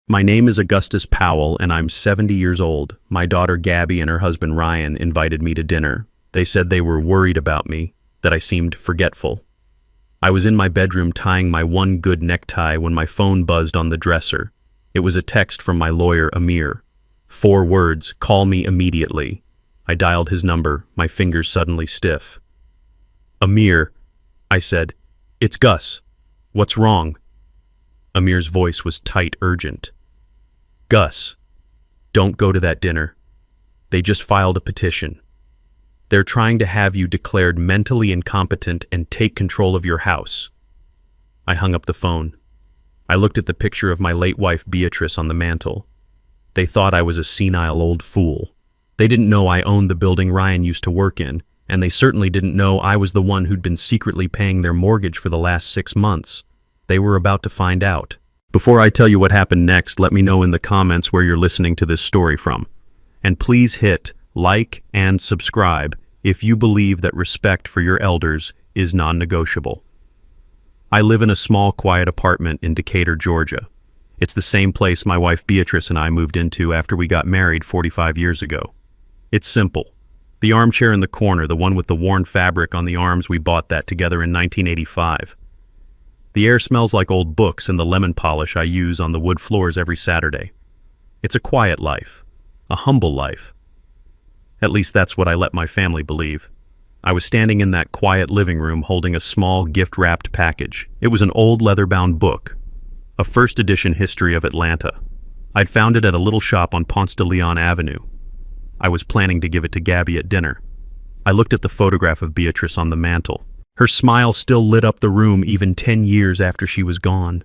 My name is Augustus Powell, and I'm 70 years old. My daughter Gabby and her husband Ryan invited me to dinner. They said they were worried about me, that I seemed forgetful. I was in my bedroom tying my one good necktie when my phone buzzed on the dresser. It was a text from my lawyer, Amir. 4 words, "Call me immediately." I dialed his number, my fingers suddenly stiff. "Amir," I said, "it's Gus. What's wrong?" Amir's voice was tight, urgent. "Gus, don't go to that dinner. They just filed a petition. They're trying to have you declared mentally incompetent and take control of your house." I hung up the phone. I looked at the picture of my late wife Beatrice on the mantel. They thought I was a senile old fool. They didn't know I owned the building Ryan used to work in, and they certainly didn't know I was the one who'd been secretly paying their mortgage for the last 6 months. They were about to find out. Before I tell you what happened next, let me know in the comments where you're listening to this story from. And please hit like and subscribe if you believe that respect for your elders is non-negotiable. I live in a small, quiet apartment in Decatur, Georgia. It's the same place my wife Beatrice and I moved into after we got married 45 years ago. It's simple. The armchair in the corner, the one with the worn fabric on the arms, we bought that together in 1985. The air smells like old books and the lemon polish I use on the wood floors every Saturday. It's a quiet life, a humble life. At least that's what I let my family believe. I was standing in that quiet living room holding a small gift-wrapped package. It was an old leather-bound book, a first edition history of Atlanta. I'd found it at a little shop on Ponce de Leon Avenue. I was planning to give it to Gabby at dinner. I looked at the photograph of Beatrice on the mantel. Her smile still lit up the room even 10 years after she was gone.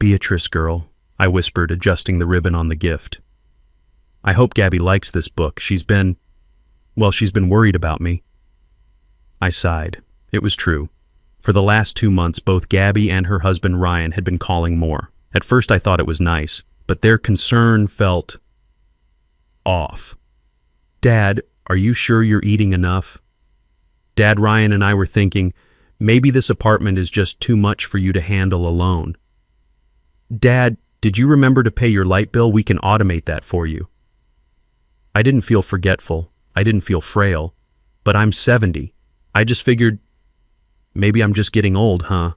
"Beatrice, girl," I whispered, adjusting the ribbon on the gift. "I hope Gabby likes this book. She's been worried about me." I sighed. It was true. For the last 2 months, both Gabby and her husband Ryan had been calling more. At first I thought it was nice, but their concern felt off. "Dad, are you sure you're eating enough?" Dad, Ryan, and I were thinking, maybe this apartment is just too much for you to handle alone. "Dad, did you remember to pay your light bill? We can automate that for you." I didn't feel forgetful. I didn't feel frail. But I'm 70. I just figured, maybe I'm just getting old, huh?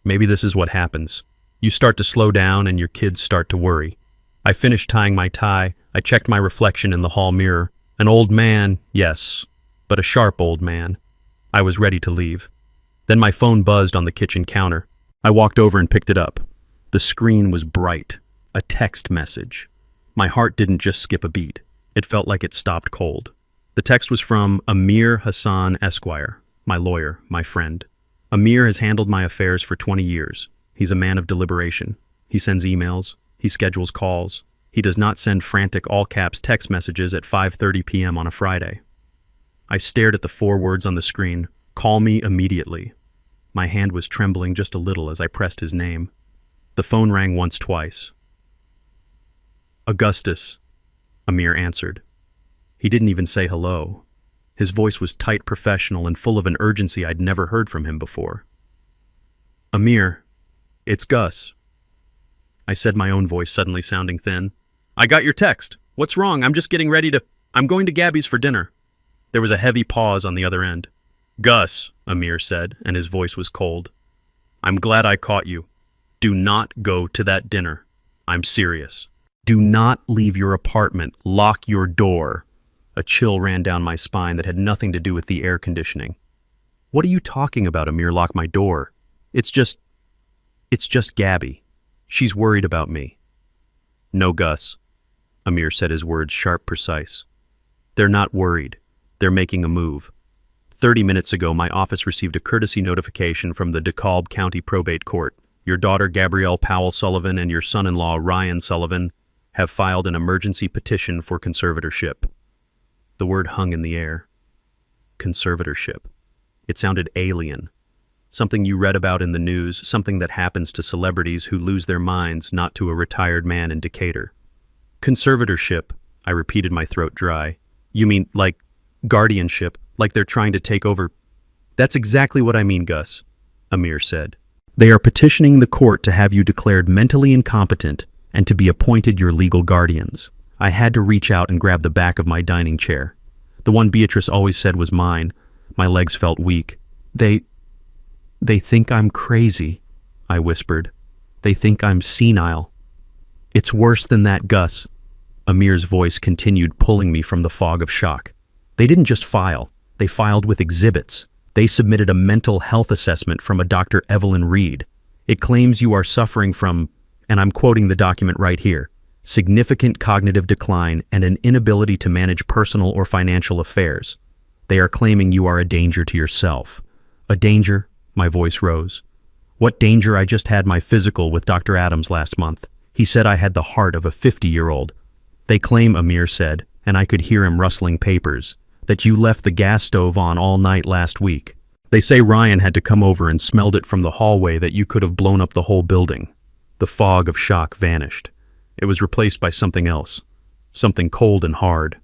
Maybe this is what happens. You start to slow down and your kids start to worry. I finished tying my tie. I checked my reflection in the hall mirror. An old man, yes, but a sharp old man. I was ready to leave. Then my phone buzzed on the kitchen counter. I walked over and picked it up. The screen was bright. A text message. My heart didn't just skip a beat. It felt like it stopped cold. The text was from Amir Hassan Esquire, my lawyer, my friend. Amir has handled my affairs for 20 years. He's a man of deliberation. He sends emails. He schedules calls. He does not send frantic all-caps text messages at 5:30 p.m. on a Friday. I stared at the 4 words on the screen, "Call me immediately." My hand was trembling just a little as I pressed his name. The phone rang once, twice. "Augustus," Amir answered. He didn't even say hello. His voice was tight, professional, and full of an urgency I'd never heard from him before. "Amir, it's Gus." I said, my own voice suddenly sounding thin. "I got your text. What's wrong? I'm going to Gabby's for dinner." There was a heavy pause on the other end. "Gus," Amir said, and his voice was cold. "I'm glad I caught you. Do not go to that dinner. I'm serious. Do not leave your apartment. Lock your door." A chill ran down my spine that had nothing to do with the air conditioning. "What are you talking about, Amir? Lock my door? It's just Gabby. She's worried about me." "No, Gus," Amir said, his words sharp, precise. "They're not worried. They're making a move. 30 minutes ago, my office received a courtesy notification from the DeKalb County Probate Court. Your daughter, Gabrielle Powell Sullivan, and your son-in-law, Ryan Sullivan, have filed an emergency petition for conservatorship." The word hung in the air. Conservatorship. It sounded alien. Something you read about in the news, something that happens to celebrities who lose their minds, not to a retired man in Decatur. "Conservatorship," I repeated, my throat dry. "You mean, like, guardianship, like they're trying to take over?" "That's exactly what I mean, Gus," Amir said. "They are petitioning the court to have you declared mentally incompetent and to be appointed your legal guardians. I had to reach out and grab the back of my dining chair. The one Beatrice always said was mine. My legs felt weak. They think I'm crazy, I whispered. They think I'm senile. It's worse than that, Gus. Amir's voice continued pulling me from the fog of shock. They didn't just file. They filed with exhibits. They submitted a mental health assessment from a Dr. Evelyn Reed. It claims you are suffering from, and I'm quoting the document right here, significant cognitive decline and an inability to manage personal or financial affairs. They are claiming you are a danger to yourself. A danger? My voice rose. What danger? I just had my physical with Dr. Adams last month. He said I had the heart of a 50-year-old. They claim, Amir said, and I could hear him rustling papers, that you left the gas stove on all night last week. They say Ryan had to come over and smelled it from the hallway, that you could have blown up the whole building. The fog of shock vanished. It was replaced by something else. Something cold and hard.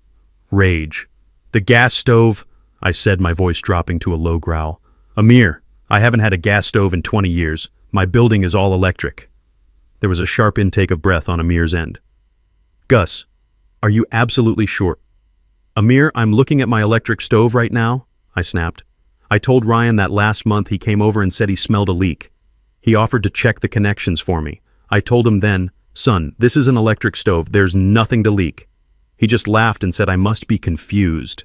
Rage. The gas stove, I said, my voice dropping to a low growl. Amir, I haven't had a gas stove in 20 years. My building is all electric. There was a sharp intake of breath on Amir's end. Gus, are you absolutely sure? Amir, I'm looking at my electric stove right now, I snapped. I told Ryan that last month he came over and said he smelled a leak. He offered to check the connections for me. I told him then, son, this is an electric stove. There's nothing to leak. He just laughed and said I must be confused.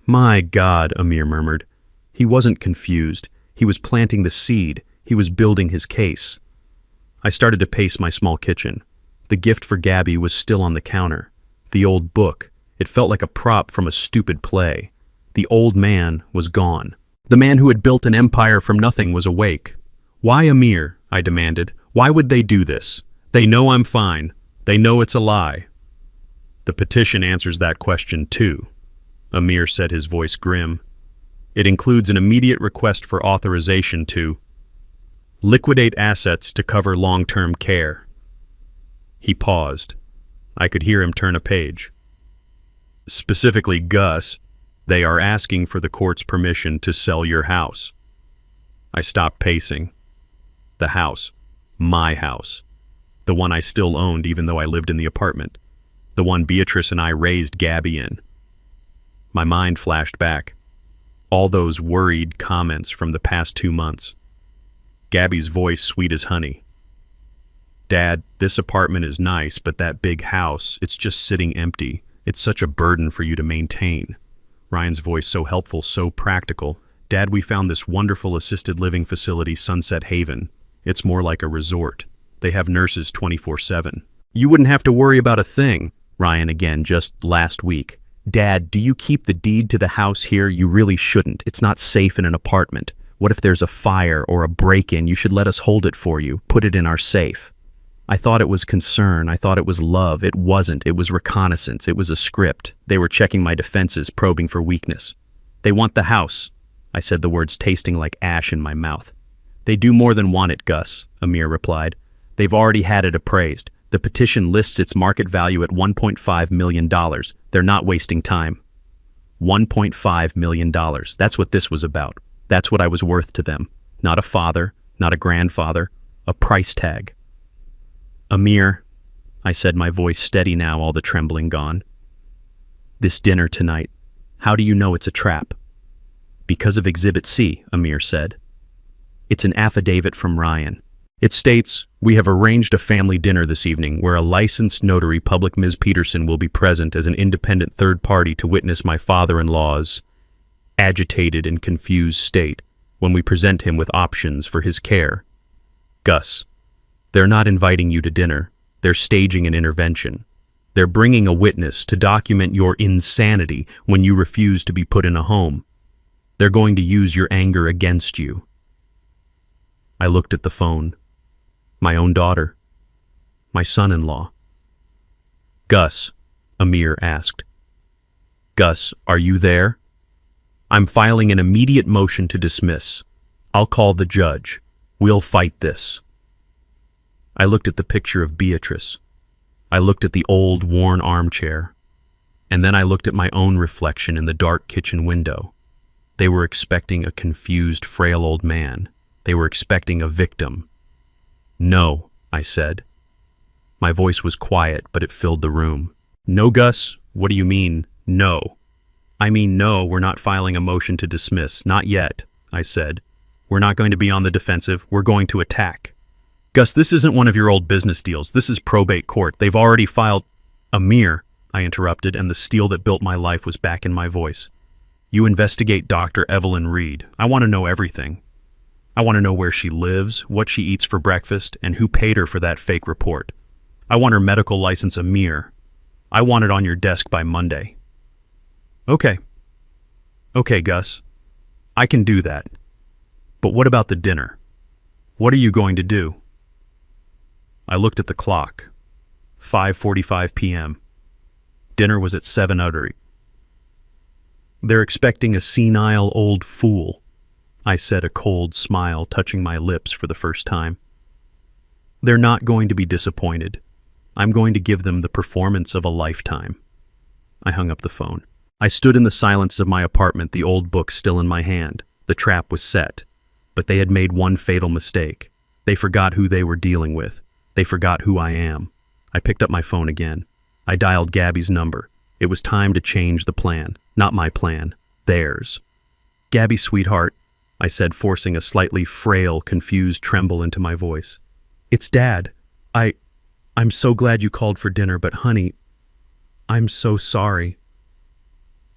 My God, Amir murmured. He wasn't confused. He was planting the seed. He was building his case. I started to pace my small kitchen. The gift for Gabby was still on the counter. The old book. It felt like a prop from a stupid play. The old man was gone. The man who had built an empire from nothing was awake. Why Amir? I demanded. Why would they do this? They know I'm fine. They know it's a lie. The petition answers that question too, Amir said, his voice grim. It includes an immediate request for authorization to liquidate assets to cover long-term care. He paused. I could hear him turn a page. Specifically, Gus, they are asking for the court's permission to sell your house. I stopped pacing. The house. My house. The one I still owned even though I lived in the apartment. The one Beatrice and I raised Gabby in. My mind flashed back. All those worried comments from the past 2 months. Gabby's voice sweet as honey. Dad, this apartment is nice, but that big house, it's just sitting empty. It's such a burden for you to maintain. Ryan's voice so helpful, so practical. Dad, we found this wonderful assisted living facility, Sunset Haven. It's more like a resort. They have nurses 24/7. You wouldn't have to worry about a thing. Ryan again, just last week. Dad, do you keep the deed to the house here? You really shouldn't. It's not safe in an apartment. What if there's a fire or a break-in? You should let us hold it for you. Put it in our safe. I thought it was concern. I thought it was love. It wasn't. It was reconnaissance. It was a script. They were checking my defenses, probing for weakness. They want the house. I said, the words tasting like ash in my mouth. They do more than want it, Gus, Amir replied. They've already had it appraised. The petition lists its market value at $1.5 million. They're not wasting time. $1.5 million. That's what this was about. That's what I was worth to them. Not a father, not a grandfather, a price tag. Amir, I said, my voice steady now, all the trembling gone. This dinner tonight, how do you know it's a trap? Because of Exhibit C, Amir said. It's an affidavit from Ryan. It states, we have arranged a family dinner this evening where a licensed notary public, Ms. Peterson, will be present as an independent third party to witness my father-in-law's agitated and confused state when we present him with options for his care. Gus, they're not inviting you to dinner. They're staging an intervention. They're bringing a witness to document your insanity when you refuse to be put in a home. They're going to use your anger against you. I looked at the phone. My own daughter. My son-in-law. Gus, Amir asked. Gus, are you there? I'm filing an immediate motion to dismiss. I'll call the judge. We'll fight this. I looked at the picture of Beatrice. I looked at the old, worn armchair. And then I looked at my own reflection in the dark kitchen window. They were expecting a confused, frail old man. They were expecting a victim. No, I said. My voice was quiet, but it filled the room. No, Gus, what do you mean, no? I mean, no, we're not filing a motion to dismiss. Not yet, I said. We're not going to be on the defensive. We're going to attack. Gus, this isn't one of your old business deals. This is probate court. They've already filed. Amir, I interrupted, and the steel that built my life was back in my voice. You investigate Dr. Evelyn Reed. I want to know everything. I want to know where she lives, what she eats for breakfast, and who paid her for that fake report. I want her medical license, Amir. I want it on your desk by Monday. Okay. Okay, Gus. I can do that. But what about the dinner? What are you going to do? I looked at the clock. 5:45 p.m. Dinner was at 7:00. They're expecting a senile old fool, I said, a cold smile touching my lips for the first time. They're not going to be disappointed. I'm going to give them the performance of a lifetime. I hung up the phone. I stood in the silence of my apartment, the old book still in my hand. The trap was set, but they had made one fatal mistake. They forgot who they were dealing with. They forgot who I am. I picked up my phone again. I dialed Gabby's number. It was time to change the plan. Not my plan. Theirs. Gabby, sweetheart, I said, forcing a slightly frail, confused tremble into my voice. It's Dad. I'm so glad you called for dinner, but honey, I'm so sorry.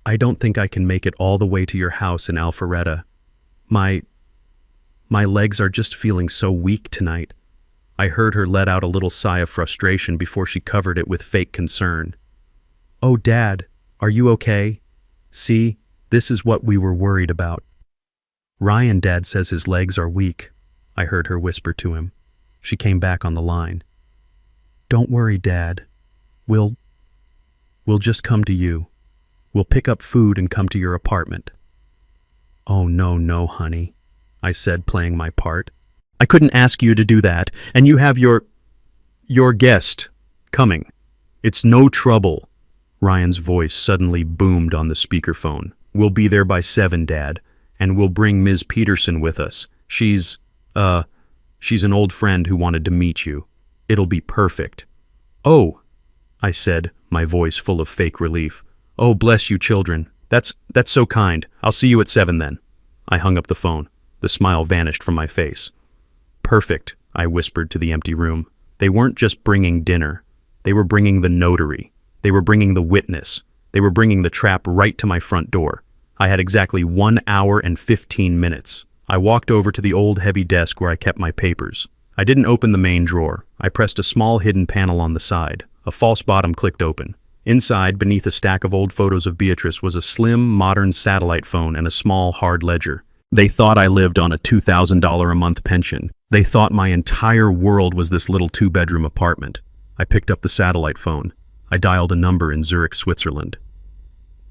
I don't think I can make it all the way to your house in Alpharetta. My legs are just feeling so weak tonight. I heard her let out a little sigh of frustration before she covered it with fake concern. Oh, Dad, are you okay? See, this is what we were worried about. Ryan, Dad says his legs are weak, I heard her whisper to him. She came back on the line. Don't worry, Dad. We'll just come to you. We'll pick up food and come to your apartment. Oh, no, honey, I said, playing my part. I couldn't ask you to do that, and you have your guest coming. It's no trouble. Ryan's voice suddenly boomed on the speakerphone. We'll be there by 7, Dad, and we'll bring Ms. Peterson with us. She's an old friend who wanted to meet you. It'll be perfect. Oh, I said, my voice full of fake relief. Oh, bless you, children. That's so kind. I'll see you at 7 then. I hung up the phone. The smile vanished from my face. Perfect, I whispered to the empty room. They weren't just bringing dinner. They were bringing the notary. They were bringing the witness. They were bringing the trap right to my front door. I had exactly 1 hour and 15 minutes. I walked over to the old heavy desk where I kept my papers. I didn't open the main drawer. I pressed a small hidden panel on the side. A false bottom clicked open. Inside, beneath a stack of old photos of Beatrice, was a slim, modern satellite phone and a small, hard ledger. They thought I lived on a $2,000 a month pension. They thought my entire world was this little 2-bedroom apartment. I picked up the satellite phone. I dialed a number in Zurich, Switzerland.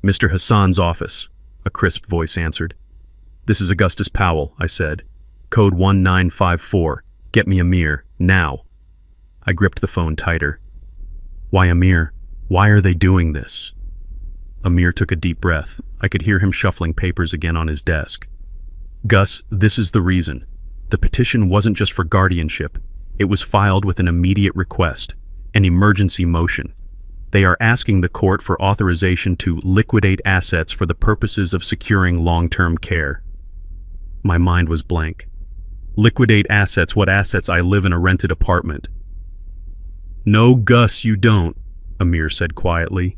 Mr. Hassan's office, a crisp voice answered. This is Augustus Powell, I said. Code 1954. Get me Amir, now. I gripped the phone tighter. Why, Amir? Why are they doing this? Amir took a deep breath. I could hear him shuffling papers again on his desk. Gus, this is the reason. The petition wasn't just for guardianship. It was filed with an immediate request, an emergency motion. They are asking the court for authorization to liquidate assets for the purposes of securing long-term care. My mind was blank. Liquidate assets? What assets? I live in a rented apartment. No, Gus, you don't, Amir said quietly.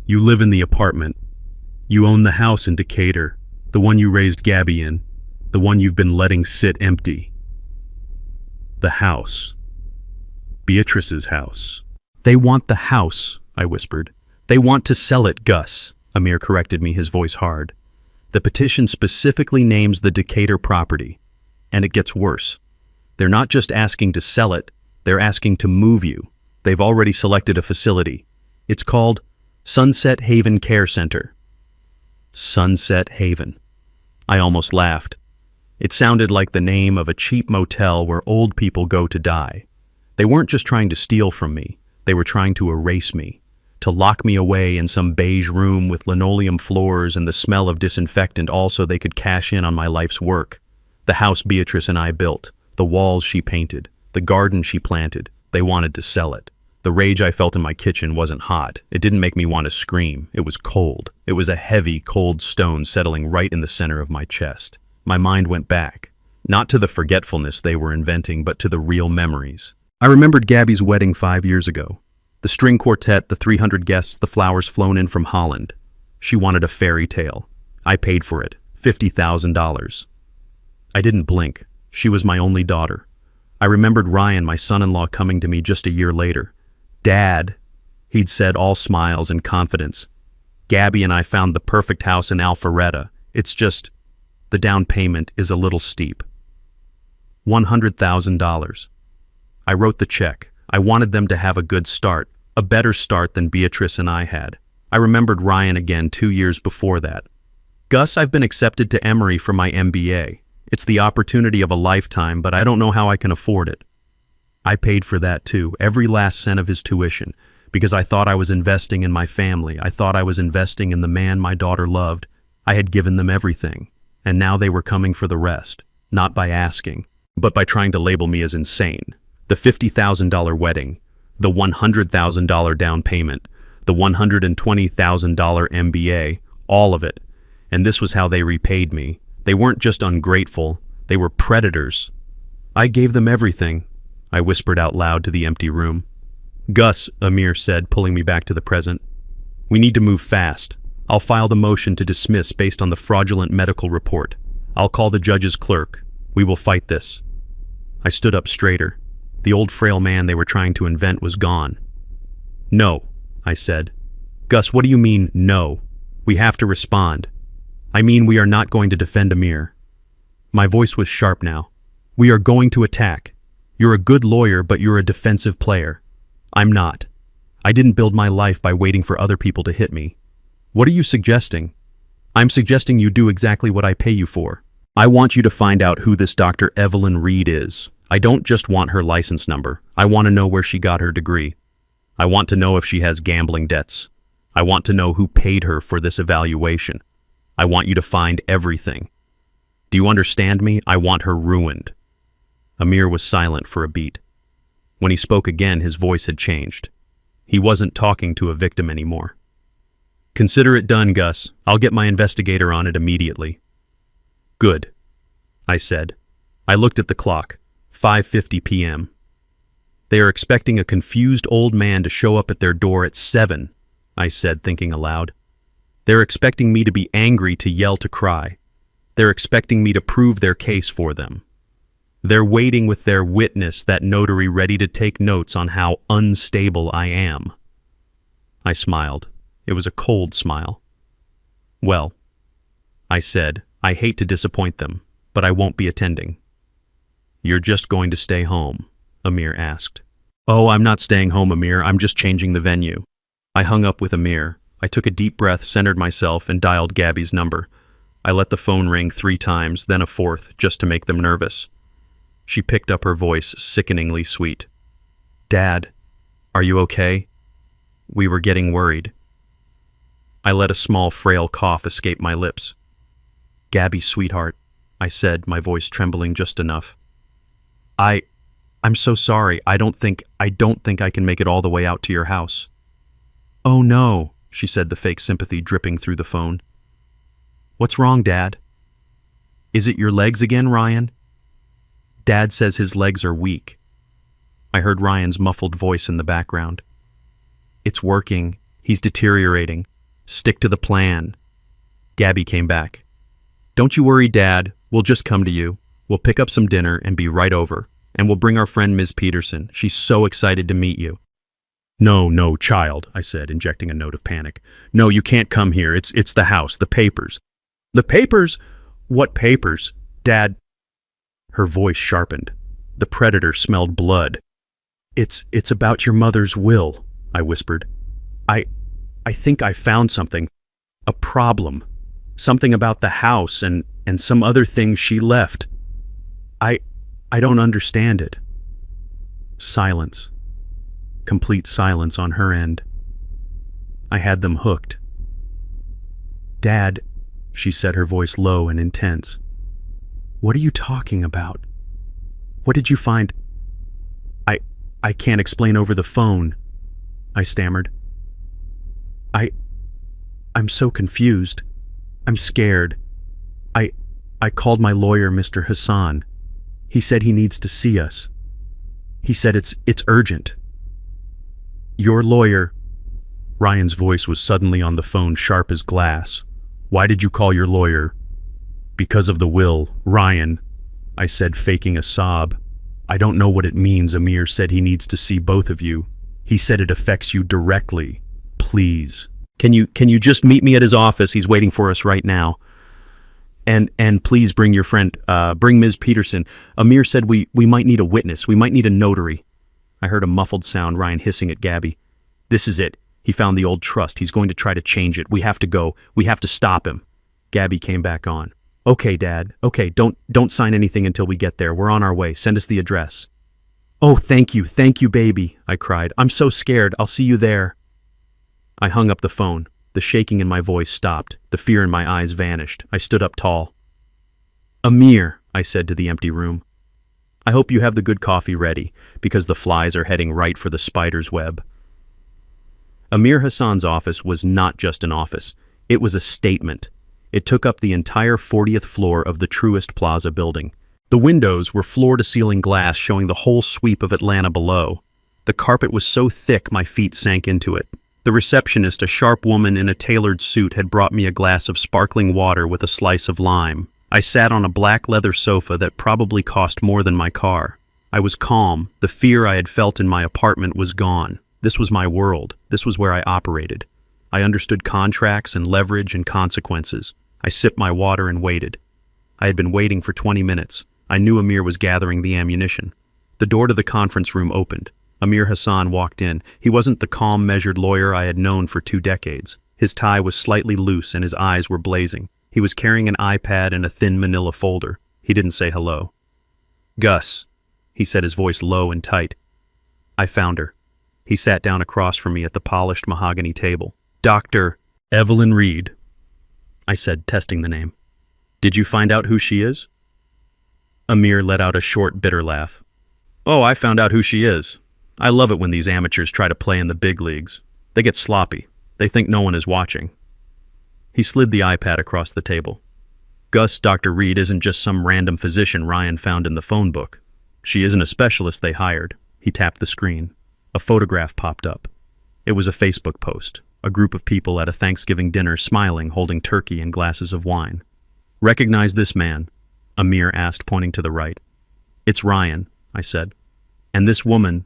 You live in the apartment. You own the house in Decatur, the one you raised Gabby in, the one you've been letting sit empty. The house. Beatrice's house. They want the house, I whispered. They want to sell it, Gus, Amir corrected me, his voice hard. The petition specifically names the Decatur property. And it gets worse. They're not just asking to sell it, they're asking to move you. They've already selected a facility. It's called Sunset Haven Care Center. Sunset Haven. I almost laughed. It sounded like the name of a cheap motel where old people go to die. They weren't just trying to steal from me. They were trying to erase me, to lock me away in some beige room with linoleum floors and the smell of disinfectant, also they could cash in on my life's work. The house Beatrice and I built, the walls she painted, the garden she planted, they wanted to sell it. The rage I felt in my kitchen wasn't hot. It didn't make me want to scream. It was cold. It was a heavy, cold stone settling right in the center of my chest. My mind went back, not to the forgetfulness they were inventing, but to the real memories. I remembered Gabby's wedding 5 years ago. The string quartet, the 300 guests, the flowers flown in from Holland. She wanted a fairy tale. I paid for it, $50,000. I didn't blink. She was my only daughter. I remembered Ryan, my son-in-law, coming to me just a year later. "Dad," he'd said, all smiles and confidence. "Gabby and I found the perfect house in Alpharetta. It's just, the down payment is a little steep." $100,000. I wrote the check. I wanted them to have a good start, a better start than Beatrice and I had. I remembered Ryan again 2 years before that. "Gus, I've been accepted to Emory for my MBA. It's the opportunity of a lifetime, but I don't know how I can afford it." I paid for that too, every last cent of his tuition, because I thought I was investing in my family. I thought I was investing in the man my daughter loved. I had given them everything, and now they were coming for the rest, not by asking, but by trying to label me as insane. The $50,000 wedding, the $100,000 down payment, the $120,000 MBA, all of it. And this was how they repaid me. They weren't just ungrateful, they were predators. "I gave them everything," I whispered out loud to the empty room. "Gus," Amir said, pulling me back to the present. "We need to move fast. I'll file the motion to dismiss based on the fraudulent medical report. I'll call the judge's clerk. We will fight this." I stood up straighter. The old frail man they were trying to invent was gone. "No," I said. "Gus, what do you mean, no? We have to respond. I mean, we are not going to defend Amir." My voice was sharp now. "We are going to attack. You're a good lawyer, but you're a defensive player. I'm not. I didn't build my life by waiting for other people to hit me. What are you suggesting?" "I'm suggesting you do exactly what I pay you for. I want you to find out who this Dr. Evelyn Reed is. I don't just want her license number. I want to know where she got her degree. I want to know if she has gambling debts. I want to know who paid her for this evaluation. I want you to find everything. Do you understand me? I want her ruined." Amir was silent for a beat. When he spoke again, his voice had changed. He wasn't talking to a victim anymore. "Consider it done, Gus. I'll get my investigator on it immediately." "Good," I said. I looked at the clock. 5:50 p.m. "They are expecting a confused old man to show up at their door at 7, I said, thinking aloud. "They're expecting me to be angry, to yell, to cry. They're expecting me to prove their case for them. They're waiting with their witness, that notary, ready to take notes on how unstable I am." I smiled. It was a cold smile. "Well," I said, "I hate to disappoint them, but I won't be attending." "You're just going to stay home?" Amir asked. "Oh, I'm not staying home, Amir. I'm just changing the venue." I hung up with Amir. I took a deep breath, centered myself, and dialed Gabby's number. I let the phone ring 3 times, then a 4th, just to make them nervous. She picked up, her voice sickeningly sweet. "Dad, are you okay? We were getting worried." I let a small, frail cough escape my lips. "Gabby, sweetheart," I said, my voice trembling just enough. I'm so sorry. I don't think I can make it all the way out to your house." "Oh no," she said, the fake sympathy dripping through the phone. "What's wrong, Dad?" "Is it your legs again, Ryan?" "Dad says his legs are weak." I heard Ryan's muffled voice in the background. "It's working. He's deteriorating. Stick to the plan." Gabby came back. "Don't you worry, Dad. We'll just come to you. We'll pick up some dinner and be right over. And we'll bring our friend Ms. Peterson. She's so excited to meet you." No, child," I said, injecting a note of panic. "No, you can't come here. It's the house, the papers." "The papers? What papers? Dad?" Her voice sharpened. The predator smelled blood. It's about your mother's will," I whispered. I think I found something. A problem. Something about the house and some other things she left. I don't understand it." Silence. Complete silence on her end. I had them hooked. "Dad," she said, her voice low and intense. "What are you talking about? What did you find?" I can't explain over the phone," I stammered. I... I'm so confused. I'm scared. I called my lawyer, Mr. Hassan. He said he needs to see us. He said it's urgent. Your lawyer... Ryan's voice was suddenly on the phone, sharp as glass. Why did you call your lawyer? Because of the will, Ryan, I said, faking a sob. I don't know what it means. Amir said he needs to see both of you. He said it affects you directly. Please. Can you just meet me at his office? He's waiting for us right now. And please bring your friend, bring Ms. Peterson. Amir said we might need a witness. We might need a notary. I heard a muffled sound, Ryan hissing at Gabby. This is it. He found the old trust. He's going to try to change it. We have to go. We have to stop him. Gabby came back on. Okay, Dad. Okay, don't sign anything until we get there. We're on our way. Send us the address. Oh, thank you, baby, I cried. I'm so scared. I'll see you there. I hung up the phone. The shaking in my voice stopped. The fear in my eyes vanished. I stood up tall. Amir, I said to the empty room. I hope you have the good coffee ready, because the flies are heading right for the spider's web. Amir Hassan's office was not just an office. It was a statement. It took up the entire 40th floor of the Truist Plaza building. The windows were floor-to-ceiling glass showing the whole sweep of Atlanta below. The carpet was so thick my feet sank into it. The receptionist, a sharp woman in a tailored suit, had brought me a glass of sparkling water with a slice of lime. I sat on a black leather sofa that probably cost more than my car. I was calm. The fear I had felt in my apartment was gone. This was my world. This was where I operated. I understood contracts and leverage and consequences. I sipped my water and waited. I had been waiting for 20 minutes. I knew Amir was gathering the ammunition. The door to the conference room opened. Amir Hassan walked in. He wasn't the calm, measured lawyer I had known for 2 decades. His tie was slightly loose and his eyes were blazing. He was carrying an iPad and a thin manila folder. He didn't say hello. Gus, he said, his voice low and tight. I found her. He sat down across from me at the polished mahogany table. Dr. Evelyn Reed, I said, testing the name. Did you find out who she is? Amir let out a short, bitter laugh. Oh, I found out who she is. I love it when these amateurs try to play in the big leagues. They get sloppy. They think no one is watching. He slid the iPad across the table. Gus, Dr. Reed isn't just some random physician Ryan found in the phone book. She isn't a specialist they hired. He tapped the screen. A photograph popped up. It was a Facebook post. A group of people at a Thanksgiving dinner smiling, holding turkey and glasses of wine. Recognize this man? Amir asked, pointing to the right. It's Ryan, I said. And this woman,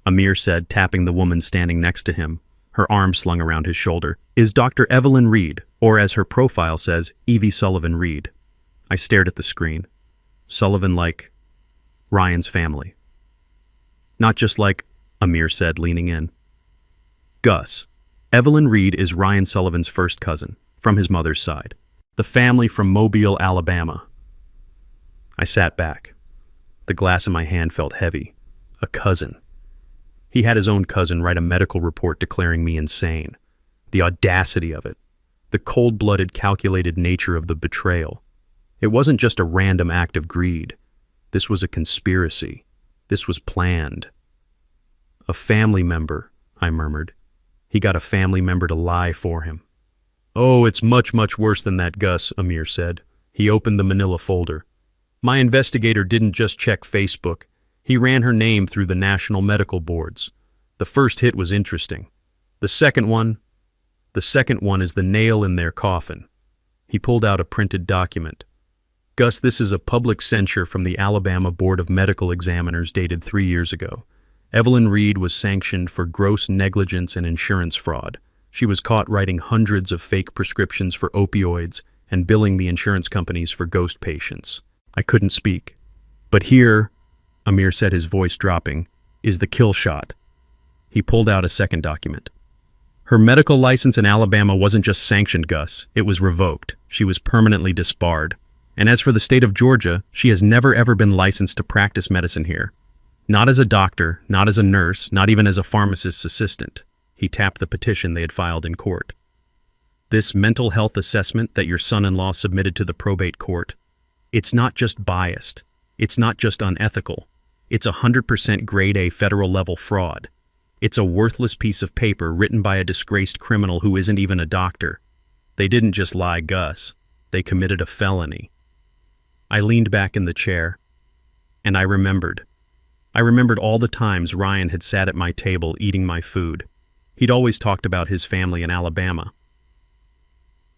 Amir said, tapping the woman standing next to him, her arm slung around his shoulder, is Dr. Evelyn Reed, or as her profile says, Evie Sullivan Reed. I stared at the screen. Sullivan like Ryan's family. Not just like, Amir said, leaning in. Gus, Evelyn Reed is Ryan Sullivan's first cousin, from his mother's side. The family from Mobile, Alabama. I sat back. The glass in my hand felt heavy. A cousin. He had his own cousin write a medical report declaring me insane. The audacity of it. The cold-blooded, calculated nature of the betrayal. It wasn't just a random act of greed. This was a conspiracy. This was planned. A family member, I murmured. He got a family member to lie for him. Oh, it's much, much worse than that, Gus, Amir said. He opened the manila folder. My investigator didn't just check Facebook. He ran her name through the national medical boards. The first hit was interesting. The second one is the nail in their coffin. He pulled out a printed document. Gus, this is a public censure from the Alabama Board of Medical Examiners dated 3 years ago. Evelyn Reed was sanctioned for gross negligence and insurance fraud. She was caught writing hundreds of fake prescriptions for opioids and billing the insurance companies for ghost patients. I couldn't speak. But here, Amir said, his voice dropping, is the kill shot. He pulled out a second document. Her medical license in Alabama wasn't just sanctioned, Gus. It was revoked. She was permanently disbarred. And as for the state of Georgia, she has never ever been licensed to practice medicine here. Not as a doctor, not as a nurse, not even as a pharmacist's assistant. He tapped the petition they had filed in court. This mental health assessment that your son-in-law submitted to the probate court, it's not just biased. It's not just unethical. It's 100% grade A federal level fraud. It's a worthless piece of paper written by a disgraced criminal who isn't even a doctor. They didn't just lie, Gus. They committed a felony. I leaned back in the chair, and I remembered. I remembered all the times Ryan had sat at my table eating my food. He'd always talked about his family in Alabama.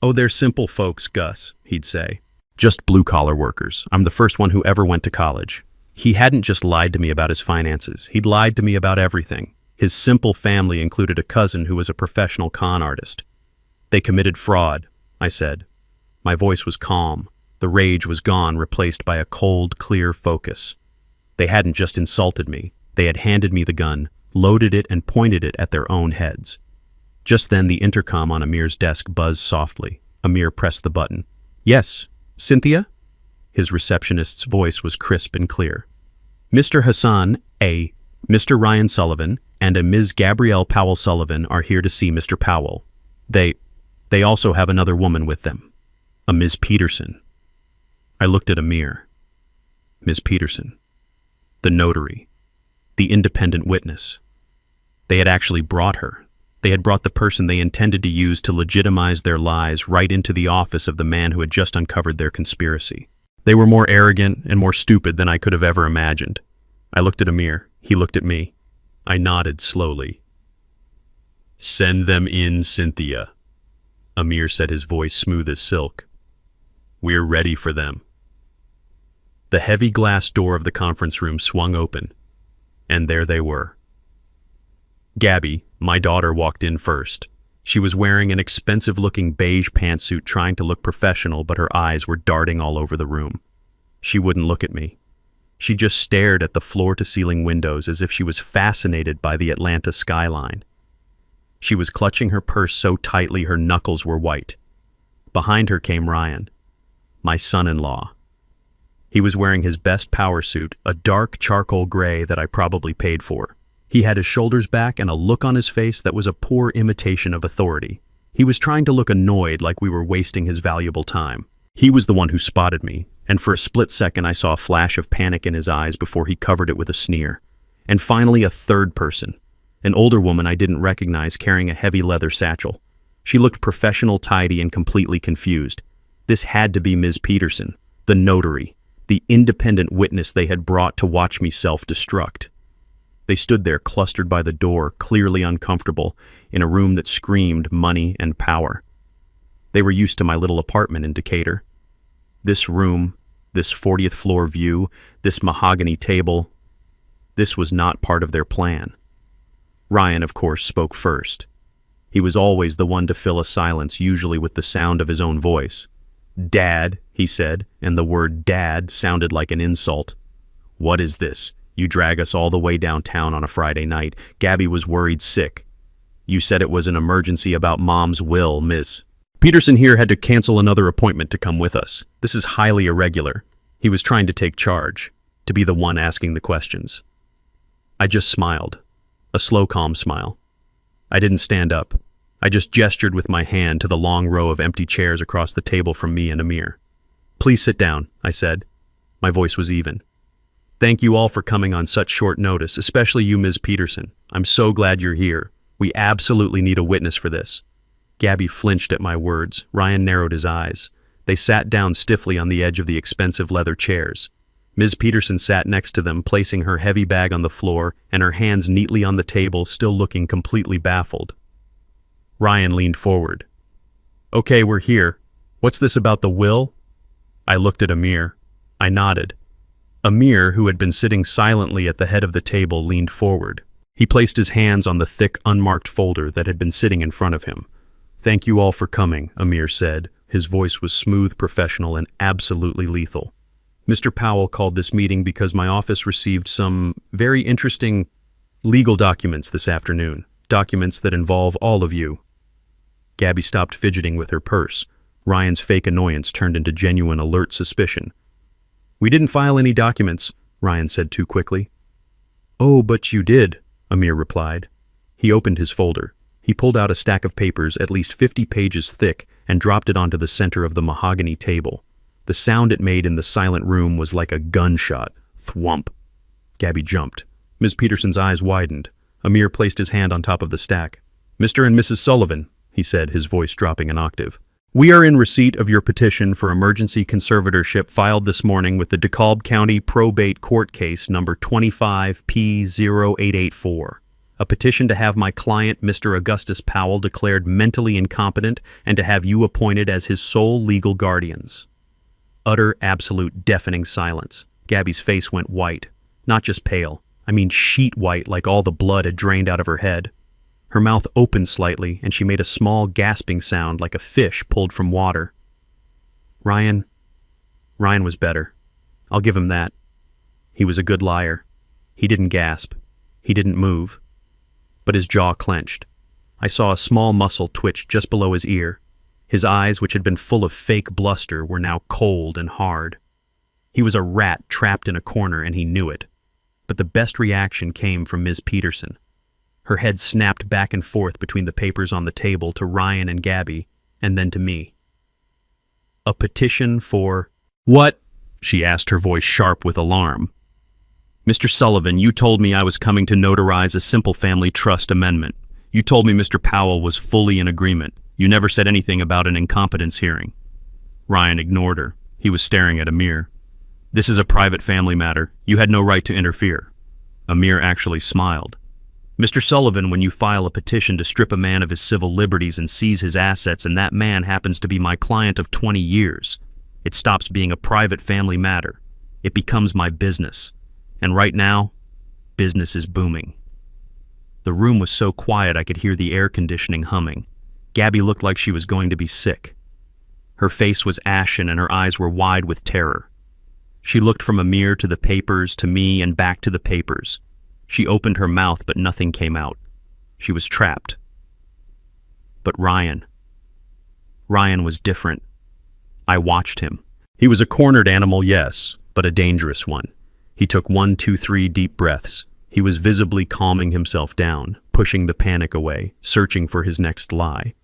"Oh, they're simple folks, Gus," he'd say. "Just blue-collar workers. I'm the first one who ever went to college." He hadn't just lied to me about his finances. He'd lied to me about everything. His simple family included a cousin who was a professional con artist. "They committed fraud," I said. My voice was calm. The rage was gone, replaced by a cold, clear focus. They hadn't just insulted me. They had handed me the gun, loaded it, and pointed it at their own heads. Just then, the intercom on Amir's desk buzzed softly. Amir pressed the button. "Yes, Cynthia?" His receptionist's voice was crisp and clear. "Mr. Hassan, a Mr. Ryan Sullivan, and a Ms. Gabrielle Powell Sullivan are here to see Mr. Powell. They also have another woman with them, a Ms. Peterson." I looked at Amir. Ms. Peterson. The notary. The independent witness. They had actually brought her. They had brought the person they intended to use to legitimize their lies right into the office of the man who had just uncovered their conspiracy. They were more arrogant and more stupid than I could have ever imagined. I looked at Amir. He looked at me. I nodded slowly. "Send them in, Cynthia," Amir said, his voice smooth as silk. "We're ready for them." The heavy glass door of the conference room swung open, and there they were. Gabby, my daughter, walked in first. She was wearing an expensive-looking beige pantsuit, trying to look professional, but her eyes were darting all over the room. She wouldn't look at me. She just stared at the floor-to-ceiling windows as if she was fascinated by the Atlanta skyline. She was clutching her purse so tightly her knuckles were white. Behind her came Ryan, my son-in-law. He was wearing his best power suit, a dark charcoal gray that I probably paid for. He had his shoulders back and a look on his face that was a poor imitation of authority. He was trying to look annoyed, like we were wasting his valuable time. He was the one who spotted me, and for a split second I saw a flash of panic in his eyes before he covered it with a sneer. And finally, a third person, an older woman I didn't recognize, carrying a heavy leather satchel. She looked professional, tidy, and completely confused. This had to be Ms. Peterson, the notary, the independent witness they had brought to watch me self-destruct. They stood there, clustered by the door, clearly uncomfortable, in a room that screamed money and power. They were used to my little apartment in Decatur. This room, this 40th floor view, this mahogany table, this was not part of their plan. Ryan, of course, spoke first. He was always the one to fill a silence, usually with the sound of his own voice. "Dad," he said, and the word "dad" sounded like an insult. "What is this? You drag us all the way downtown on a Friday night. Gabby was worried sick. You said it was an emergency about Mom's will, Miss. Peterson here had to cancel another appointment to come with us. This is highly irregular." He was trying to take charge, to be the one asking the questions. I just smiled, a slow, calm smile. I didn't stand up. I just gestured with my hand to the long row of empty chairs across the table from me and Amir. "Please sit down," I said. My voice was even. "Thank you all for coming on such short notice, especially you, Ms. Peterson. I'm so glad you're here. We absolutely need a witness for this." Gabby flinched at my words. Ryan narrowed his eyes. They sat down stiffly on the edge of the expensive leather chairs. Ms. Peterson sat next to them, placing her heavy bag on the floor and her hands neatly on the table, still looking completely baffled. Ryan leaned forward. "Okay, we're here. What's this about the will?" I looked at Amir. I nodded. Amir, who had been sitting silently at the head of the table, leaned forward. He placed his hands on the thick, unmarked folder that had been sitting in front of him. "Thank you all for coming," Amir said. His voice was smooth, professional, and absolutely lethal. "Mr. Powell called this meeting because my office received some very interesting legal documents this afternoon, documents that involve all of you." Gabby stopped fidgeting with her purse. Ryan's fake annoyance turned into genuine, alert suspicion. "We didn't file any documents," Ryan said too quickly. "Oh, but you did," Amir replied. He opened his folder. He pulled out a stack of papers at least 50 pages thick and dropped it onto the center of the mahogany table. The sound it made in the silent room was like a gunshot. Thwump. Gabby jumped. Ms. Peterson's eyes widened. Amir placed his hand on top of the stack. "Mr. and Mrs. Sullivan," he said, his voice dropping an octave. "We are in receipt of your petition for emergency conservatorship filed this morning with the DeKalb County Probate Court Case number 25P0884. A petition to have my client, Mr. Augustus Powell, declared mentally incompetent and to have you appointed as his sole legal guardians." Utter, absolute, deafening silence. Gabby's face went white. Not just pale. I mean sheet white, like all the blood had drained out of her head. Her mouth opened slightly, and she made a small gasping sound like a fish pulled from water. Ryan was better. I'll give him that. He was a good liar. He didn't gasp. He didn't move. But his jaw clenched. I saw a small muscle twitch just below his ear. His eyes, which had been full of fake bluster, were now cold and hard. He was a rat trapped in a corner, and he knew it. But the best reaction came from Ms. Peterson. Her head snapped back and forth between the papers on the table to Ryan and Gabby, and then to me. "A petition for—" "What?" she asked, her voice sharp with alarm. "Mr. Sullivan, you told me I was coming to notarize a simple family trust amendment. You told me Mr. Powell was fully in agreement. You never said anything about an incompetence hearing." Ryan ignored her. He was staring at Amir. "This is a private family matter. You had no right to interfere." Amir actually smiled. "Mr. Sullivan, when you file a petition to strip a man of his civil liberties and seize his assets, and that man happens to be my client of 20 years, it stops being a private family matter. It becomes my business. And right now, business is booming." The room was so quiet I could hear the air conditioning humming. Gabby looked like she was going to be sick. Her face was ashen and her eyes were wide with terror. She looked from Amir to the papers, to me, and back to the papers. She opened her mouth, but nothing came out. She was trapped. But Ryan was different. I watched him. He was a cornered animal, yes, but a dangerous one. He took 1, 2, 3 deep breaths. He was visibly calming himself down, pushing the panic away, searching for his next lie.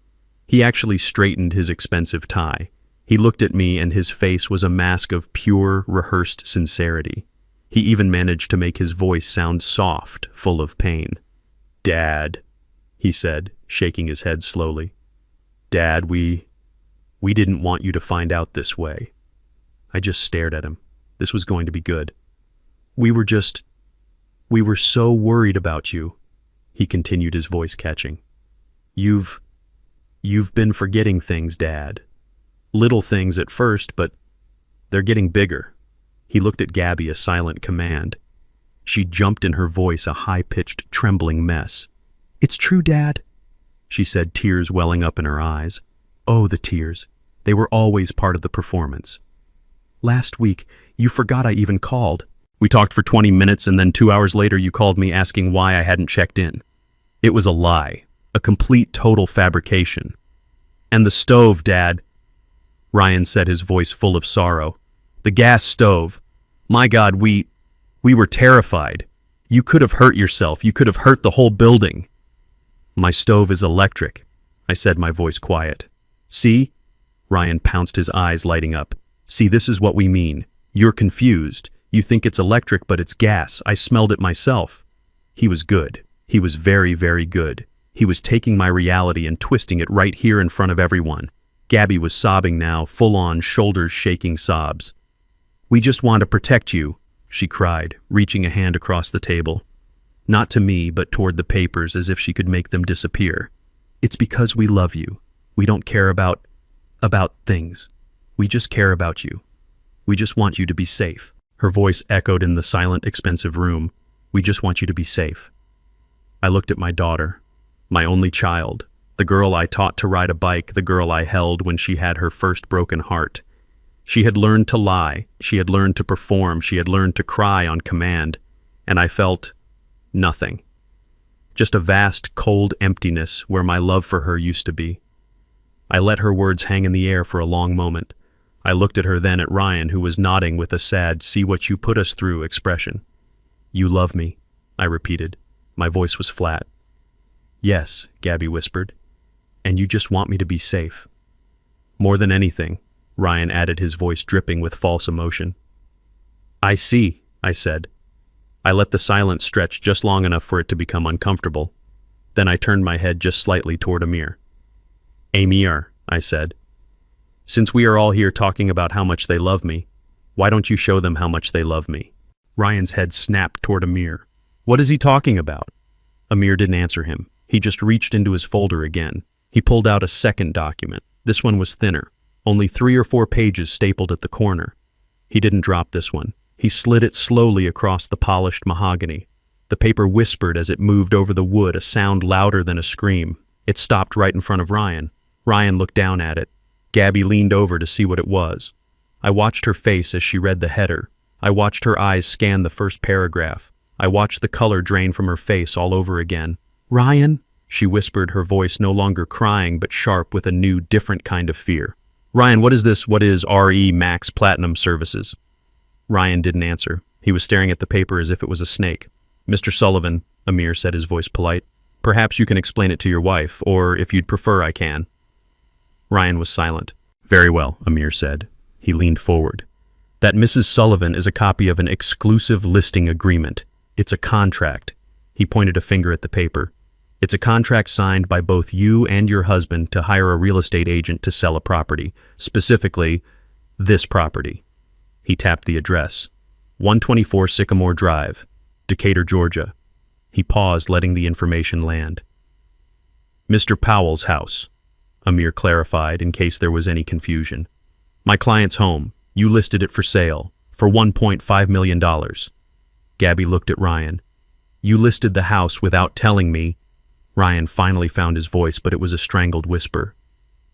He actually straightened his expensive tie. He looked at me, and his face was a mask of pure, rehearsed sincerity. He even managed to make his voice sound soft, full of pain. "Dad," he said, shaking his head slowly. "Dad, we didn't want you to find out this way." I just stared at him. This was going to be good. We were so worried about you," he continued, his voice catching. You've been forgetting things, Dad. Little things at first, but they're getting bigger." He looked at Gabby, a silent command. She jumped in her voice, a high-pitched, trembling mess. "It's true, Dad," she said, tears welling up in her eyes. Oh, the tears. They were always part of the performance. "Last week, you forgot I even called. We talked for 20 minutes, and then 2 hours later you called me asking why I hadn't checked in. It was a lie, a complete, total fabrication. And the stove, Dad," Ryan said, his voice full of sorrow. "The gas stove. My God, we were terrified. You could have hurt yourself. You could have hurt the whole building." "My stove is electric," I said, my voice quiet. "See?" Ryan pounced, his eyes lighting up. "See, this is what we mean. You're confused. You think it's electric, but it's gas. I smelled it myself." He was good. He was very, very good. He was taking my reality and twisting it right here in front of everyone. Gabby was sobbing now, full-on, shoulders-shaking sobs. "We just want to protect you," she cried, reaching a hand across the table. Not to me, but toward the papers, as if she could make them disappear. "It's because we love you. We don't care about things. We just care about you. We just want you to be safe." Her voice echoed in the silent, expensive room. "We just want you to be safe." I looked at my daughter, my only child, the girl I taught to ride a bike, the girl I held when she had her first broken heart. She had learned to lie, she had learned to perform, she had learned to cry on command, and I felt nothing. Just a vast, cold emptiness where my love for her used to be. I let her words hang in the air for a long moment. I looked at her, then at Ryan, who was nodding with a sad, "see what you put us through" expression. "You love me," I repeated. My voice was flat. "Yes," Gabby whispered. "And you just want me to be safe." "More than anything," Ryan added, his voice dripping with false emotion. "I see," I said. I let the silence stretch just long enough for it to become uncomfortable. Then I turned my head just slightly toward Amir. Amir, I said, since we are all here talking about how much they love me, why don't you show them how much they love me? Ryan's head snapped toward Amir. What is he talking about? Amir didn't answer him. He just reached into his folder again. He pulled out a second document. This one was thinner, only 3 or 4 pages stapled at the corner. He didn't drop this one. He slid it slowly across the polished mahogany. The paper whispered as it moved over the wood, a sound louder than a scream. It stopped right in front of Ryan. Ryan looked down at it. Gabby leaned over to see what it was. I watched her face as she read the header. I watched her eyes scan the first paragraph. I watched the color drain from her face all over again. Ryan, she whispered, her voice no longer crying but sharp with a new, different kind of fear. Ryan, what is this? What is RE Max Platinum Services? Ryan didn't answer. He was staring at the paper as if it was a snake. Mr. Sullivan, Amir said, his voice polite. Perhaps you can explain it to your wife, or if you'd prefer, I can. Ryan was silent. Very well, Amir said. He leaned forward. That Mrs. Sullivan is a copy of an exclusive listing agreement. It's a contract. He pointed a finger at the paper. It's a contract signed by both you and your husband to hire a real estate agent to sell a property, specifically this property. He tapped the address. 124 Sycamore Drive, Decatur, Georgia. He paused, letting the information land. Mr. Powell's house, Amir clarified in case there was any confusion. My client's home. You listed it for sale for $1.5 million. Gabby looked at Ryan. You listed the house without telling me. Ryan finally found his voice, but it was a strangled whisper.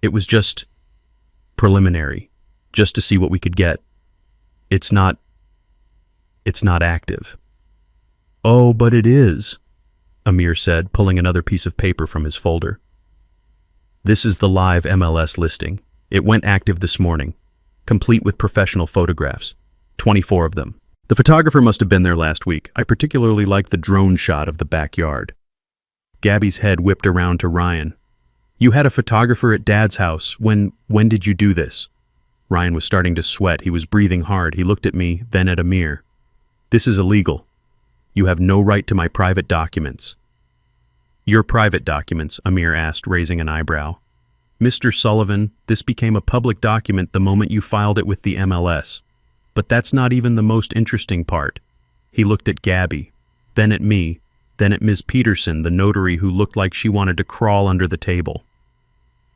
It was just preliminary, just to see what we could get. It's not active. Oh, but it is, Amir said, pulling another piece of paper from his folder. This is the live MLS listing. It went active this morning, complete with professional photographs, 24 of them. The photographer must have been there last week. I particularly like the drone shot of the backyard. Gabby's head whipped around to Ryan. You had a photographer at Dad's house. When did you do this? Ryan was starting to sweat. He was breathing hard. He looked at me, then at Amir. This is illegal. You have no right to my private documents. Your private documents, Amir asked, raising an eyebrow. Mr. Sullivan, this became a public document the moment you filed it with the MLS. But that's not even the most interesting part. He looked at Gabby, then at me, then at Ms. Peterson, the notary who looked like she wanted to crawl under the table.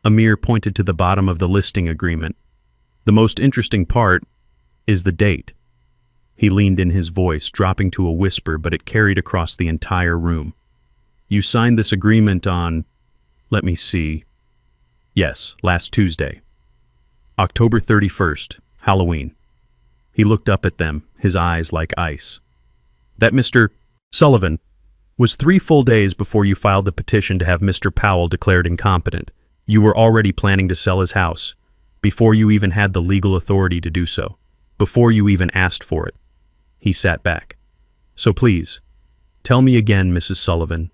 Amir pointed to the bottom of the listing agreement. The most interesting part is the date. He leaned in, his voice dropping to a whisper, but it carried across the entire room. You signed this agreement on, let me see. Yes, last Tuesday. October 31st, Halloween. He looked up at them, his eyes like ice. That Mr. Sullivan was 3 full days before you filed the petition to have Mr. Powell declared incompetent. You were already planning to sell his house, before you even had the legal authority to do so, before you even asked for it. He sat back. So please, tell me again, Mrs. Sullivan.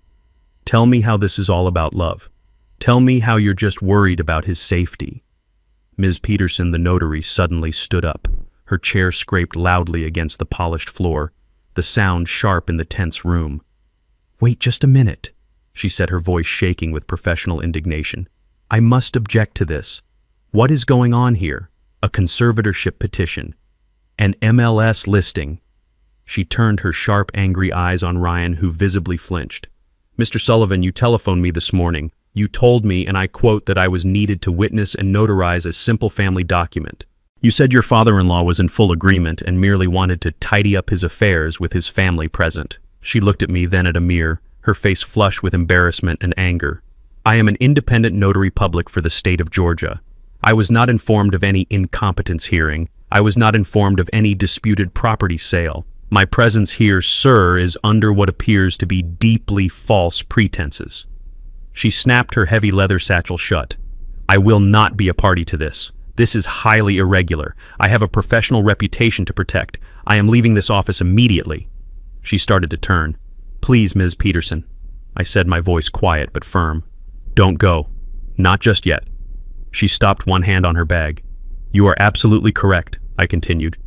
Tell me how this is all about love. Tell me how you're just worried about his safety. Ms. Peterson, the notary, suddenly stood up. Her chair scraped loudly against the polished floor, the sound sharp in the tense room. Wait just a minute, she said, her voice shaking with professional indignation. I must object to this. What is going on here? A conservatorship petition. An MLS listing. She turned her sharp, angry eyes on Ryan, who visibly flinched. Mr. Sullivan, you telephoned me this morning. You told me, and I quote, that I was needed to witness and notarize a simple family document. You said your father-in-law was in full agreement and merely wanted to tidy up his affairs with his family present. She looked at me, then at Amir, her face flushed with embarrassment and anger. I am an independent notary public for the state of Georgia. I was not informed of any incompetence hearing. I was not informed of any disputed property sale. My presence here, sir, is under what appears to be deeply false pretenses. She snapped her heavy leather satchel shut. I will not be a party to this. This is highly irregular. I have a professional reputation to protect. I am leaving this office immediately. She started to turn. Please, Ms. Peterson. I said, my voice quiet but firm. Don't go. Not just yet. She stopped, one hand on her bag. You are absolutely correct, I continued.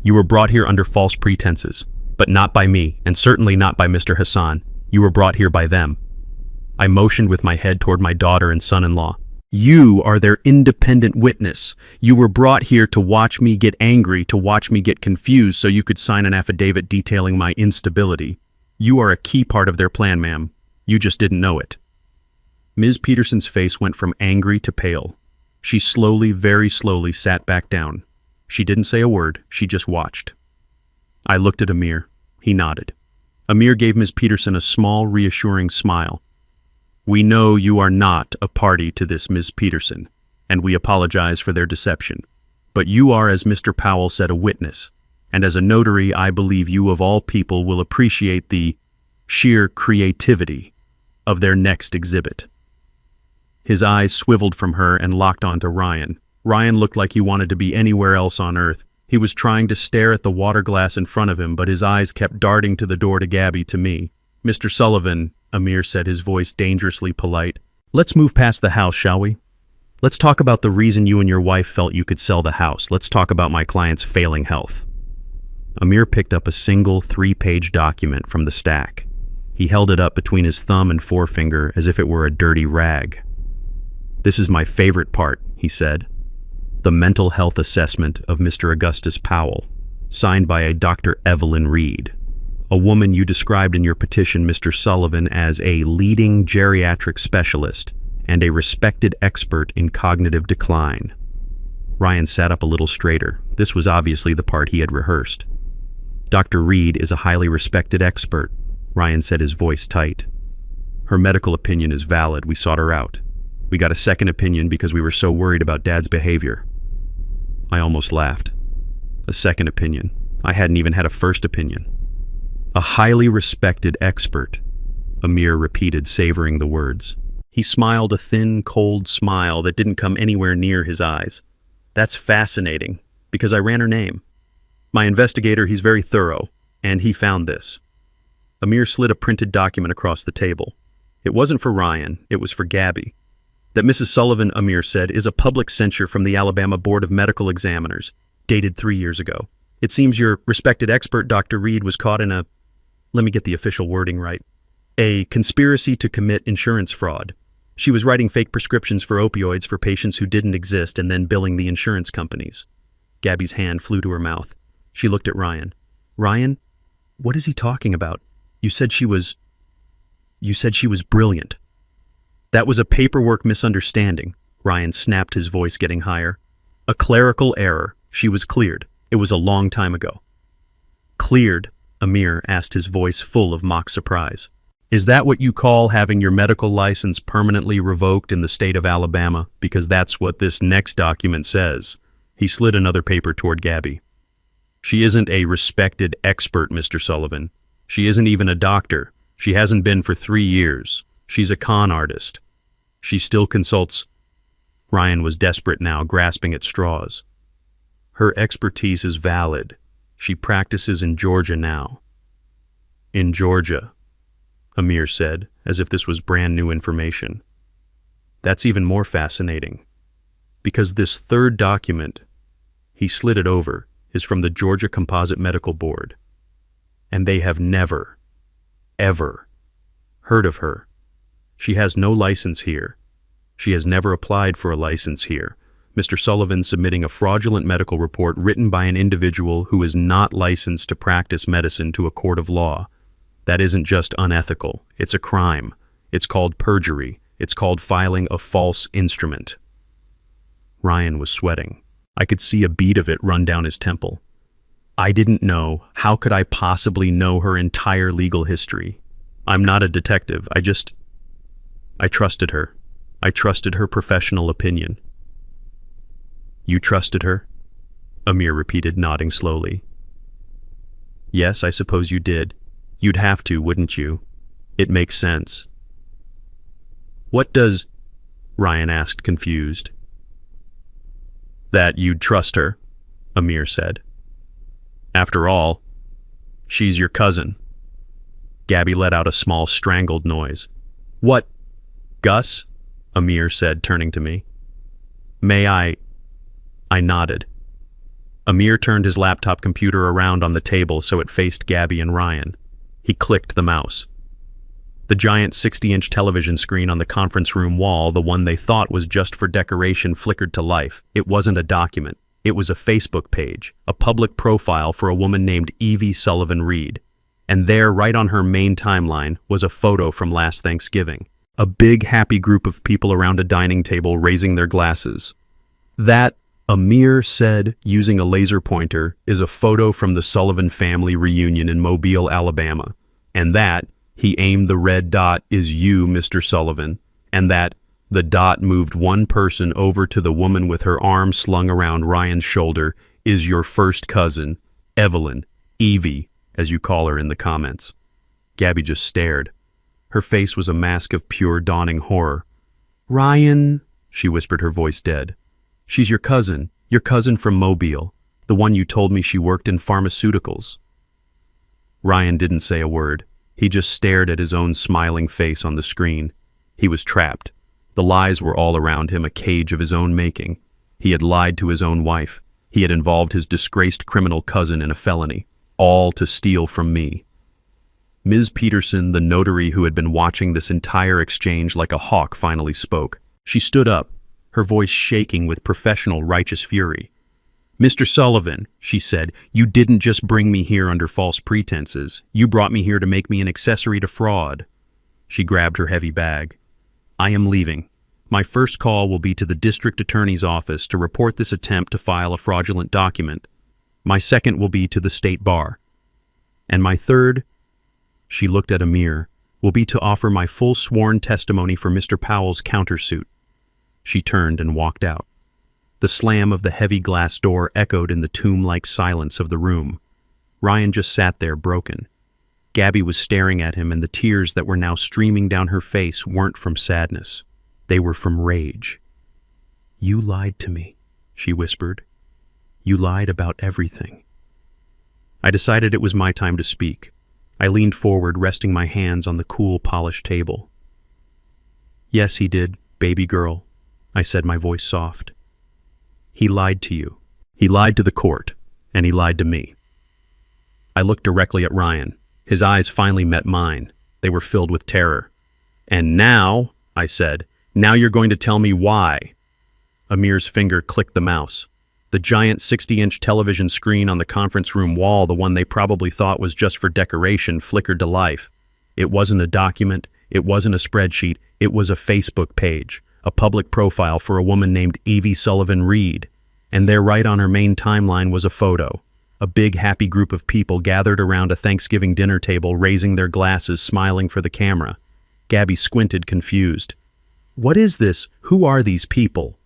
You were brought here under false pretenses. But not by me, and certainly not by Mr. Hassan. You were brought here by them. I motioned with my head toward my daughter and son-in-law. You are their independent witness. You were brought here to watch me get angry, to watch me get confused so you could sign an affidavit detailing my instability. You are a key part of their plan, ma'am. You just didn't know it. Ms. Peterson's face went from angry to pale. She slowly, very slowly sat back down. She didn't say a word, she just watched. I looked at Amir. He nodded. Amir gave Ms. Peterson a small, reassuring smile. We know you are not a party to this, Ms. Peterson, and we apologize for their deception. But you are, as Mr. Powell said, a witness, and as a notary, I believe you of all people will appreciate the sheer creativity of their next exhibit. His eyes swiveled from her and locked onto Ryan. Ryan looked like he wanted to be anywhere else on earth. He was trying to stare at the water glass in front of him, but his eyes kept darting to the door, to Gabby, to me. Mr. Sullivan, Amir said, his voice dangerously polite. Let's move past the house, shall we? Let's talk about the reason you and your wife felt you could sell the house. Let's talk about my client's failing health. Amir picked up a single 3-page document from the stack. He held it up between his thumb and forefinger as if it were a dirty rag. This is my favorite part, he said. The mental health assessment of Mr. Augustus Powell, signed by a Dr. Evelyn Reed, a woman you described in your petition, Mr. Sullivan, as a leading geriatric specialist and a respected expert in cognitive decline. Ryan sat up a little straighter. This was obviously the part he had rehearsed. Dr. Reed is a highly respected expert, Ryan said, his voice tight. Her medical opinion is valid. We sought her out. We got a second opinion because we were so worried about Dad's behavior. I almost laughed. A second opinion. I hadn't even had a first opinion. A highly respected expert, Amir repeated, savoring the words. He smiled a thin, cold smile that didn't come anywhere near his eyes. That's fascinating, because I ran her name. My investigator, he's very thorough, and he found this. Amir slid a printed document across the table. It wasn't for Ryan, it was for Gabby. That Mrs. Sullivan, Amir said, is a public censure from the Alabama Board of Medical Examiners, dated 3 years ago. It seems your respected expert, Dr. Reed, was caught in let me get the official wording right, a conspiracy to commit insurance fraud. She was writing fake prescriptions for opioids for patients who didn't exist and then billing the insurance companies. Gabby's hand flew to her mouth. She looked at Ryan. Ryan, what is he talking about? You said she was brilliant. That was a paperwork misunderstanding. Ryan snapped, his voice getting higher. A clerical error. She was cleared. It was a long time ago. Cleared? Amir asked, his voice full of mock surprise. Is that what you call having your medical license permanently revoked in the state of Alabama? Because that's what this next document says. He slid another paper toward Gabby. She isn't a respected expert, Mr. Sullivan. She isn't even a doctor. She hasn't been for 3 years. She's a con artist. She still consults. Ryan was desperate now, grasping at straws. Her expertise is valid. She practices in Georgia now. In Georgia, Amir said, as if this was brand new information. That's even more fascinating, because this third document, he slid it over, is from the Georgia Composite Medical Board, and they have never, ever heard of her. She has no license here. She has never applied for a license here. Mr. Sullivan submitting a fraudulent medical report written by an individual who is not licensed to practice medicine to a court of law. That isn't just unethical. It's a crime. It's called perjury. It's called filing a false instrument. Ryan was sweating. I could see a bead of it run down his temple. I didn't know. How could I possibly know her entire legal history? I'm not a detective. I trusted her. I trusted her professional opinion. You trusted her? Amir repeated, nodding slowly. Yes, I suppose you did. You'd have to, wouldn't you? It makes sense. What does... Ryan asked, confused. That you'd trust her, Amir said. After all, she's your cousin. Gabby let out a small strangled noise. What? Gus? Amir said, turning to me. May I nodded. Amir turned his laptop computer around on the table so it faced Gabby and Ryan. He clicked the mouse. The giant 60-inch television screen on the conference room wall, the one they thought was just for decoration, flickered to life. It wasn't a document. It was a Facebook page, a public profile for a woman named Evie Sullivan Reed. And there, right on her main timeline, was a photo from last Thanksgiving. A big, happy group of people around a dining table raising their glasses. That, Amir said, using a laser pointer, is a photo from the Sullivan family reunion in Mobile, Alabama. And that, he aimed the red dot, is you, Mr. Sullivan. And that, the dot moved one person over to the woman with her arm slung around Ryan's shoulder, is your first cousin, Evelyn, Evie, as you call her in the comments. Gabby just stared. Her face was a mask of pure dawning horror. Ryan, she whispered, her voice dead. She's your cousin from Mobile, the one you told me she worked in pharmaceuticals. Ryan didn't say a word. He just stared at his own smiling face on the screen. He was trapped. The lies were all around him, a cage of his own making. He had lied to his own wife. He had involved his disgraced criminal cousin in a felony, all to steal from me. Ms. Peterson, the notary who had been watching this entire exchange like a hawk, finally spoke. She stood up, her voice shaking with professional righteous fury. Mr. Sullivan, she said, you didn't just bring me here under false pretenses. You brought me here to make me an accessory to fraud. She grabbed her heavy bag. I am leaving. My first call will be to the district attorney's office to report this attempt to file a fraudulent document. My second will be to the state bar. And my third, she looked at Amir, will be to offer my full sworn testimony for Mr. Powell's countersuit. She turned and walked out. The slam of the heavy glass door echoed in the tomb-like silence of the room. Ryan just sat there, broken. Gabby was staring at him, and the tears that were now streaming down her face weren't from sadness. They were from rage. You lied to me, she whispered. You lied about everything. I decided it was my time to speak. I leaned forward, resting my hands on the cool, polished table. Yes, he did, baby girl, I said, my voice soft. He lied to you. He lied to the court, and he lied to me. I looked directly at Ryan. His eyes finally met mine. They were filled with terror. And now, I said, now you're going to tell me why. Amir's finger clicked the mouse. The giant 60-inch television screen on the conference room wall, the one they probably thought was just for decoration, flickered to life. It wasn't a document. It wasn't a spreadsheet. It was a Facebook page, a public profile for a woman named Evie Sullivan Reed. And there, right on her main timeline, was a photo. A big, happy group of people gathered around a Thanksgiving dinner table, raising their glasses, smiling for the camera. Gabby squinted, confused. What is this? Who are these people?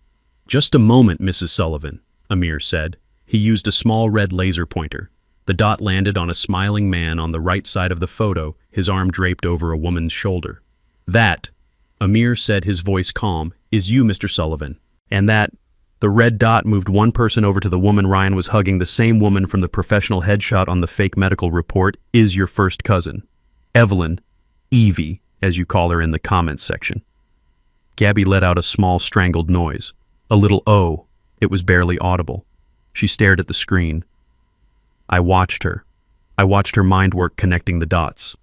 Just a moment, Mrs. Sullivan, Amir said. He used a small red laser pointer. The dot landed on a smiling man on the right side of the photo, his arm draped over a woman's shoulder. That, Amir said, his voice calm, is you, Mr. Sullivan. And that, the red dot moved one person over to the woman Ryan was hugging, the same woman from the professional headshot on the fake medical report, is your first cousin. Evelyn, Evie, as you call her in the comments section. Gabby let out a small strangled noise. A little "oh." It was barely audible. She stared at the screen. I watched her. I watched her mind work connecting the dots.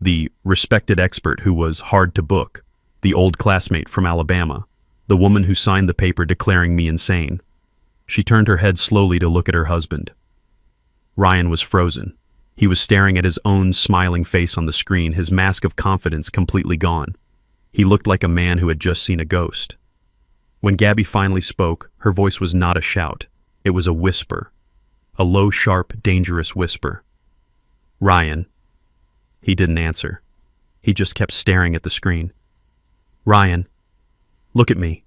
The respected expert who was hard to book. The old classmate from Alabama. The woman who signed the paper declaring me insane. She turned her head slowly to look at her husband. Ryan was frozen. He was staring at his own smiling face on the screen, his mask of confidence completely gone. He looked like a man who had just seen a ghost. When Gabby finally spoke, her voice was not a shout. It was a whisper. A low, sharp, dangerous whisper. Ryan. He didn't answer. He just kept staring at the screen. Ryan. Look at me.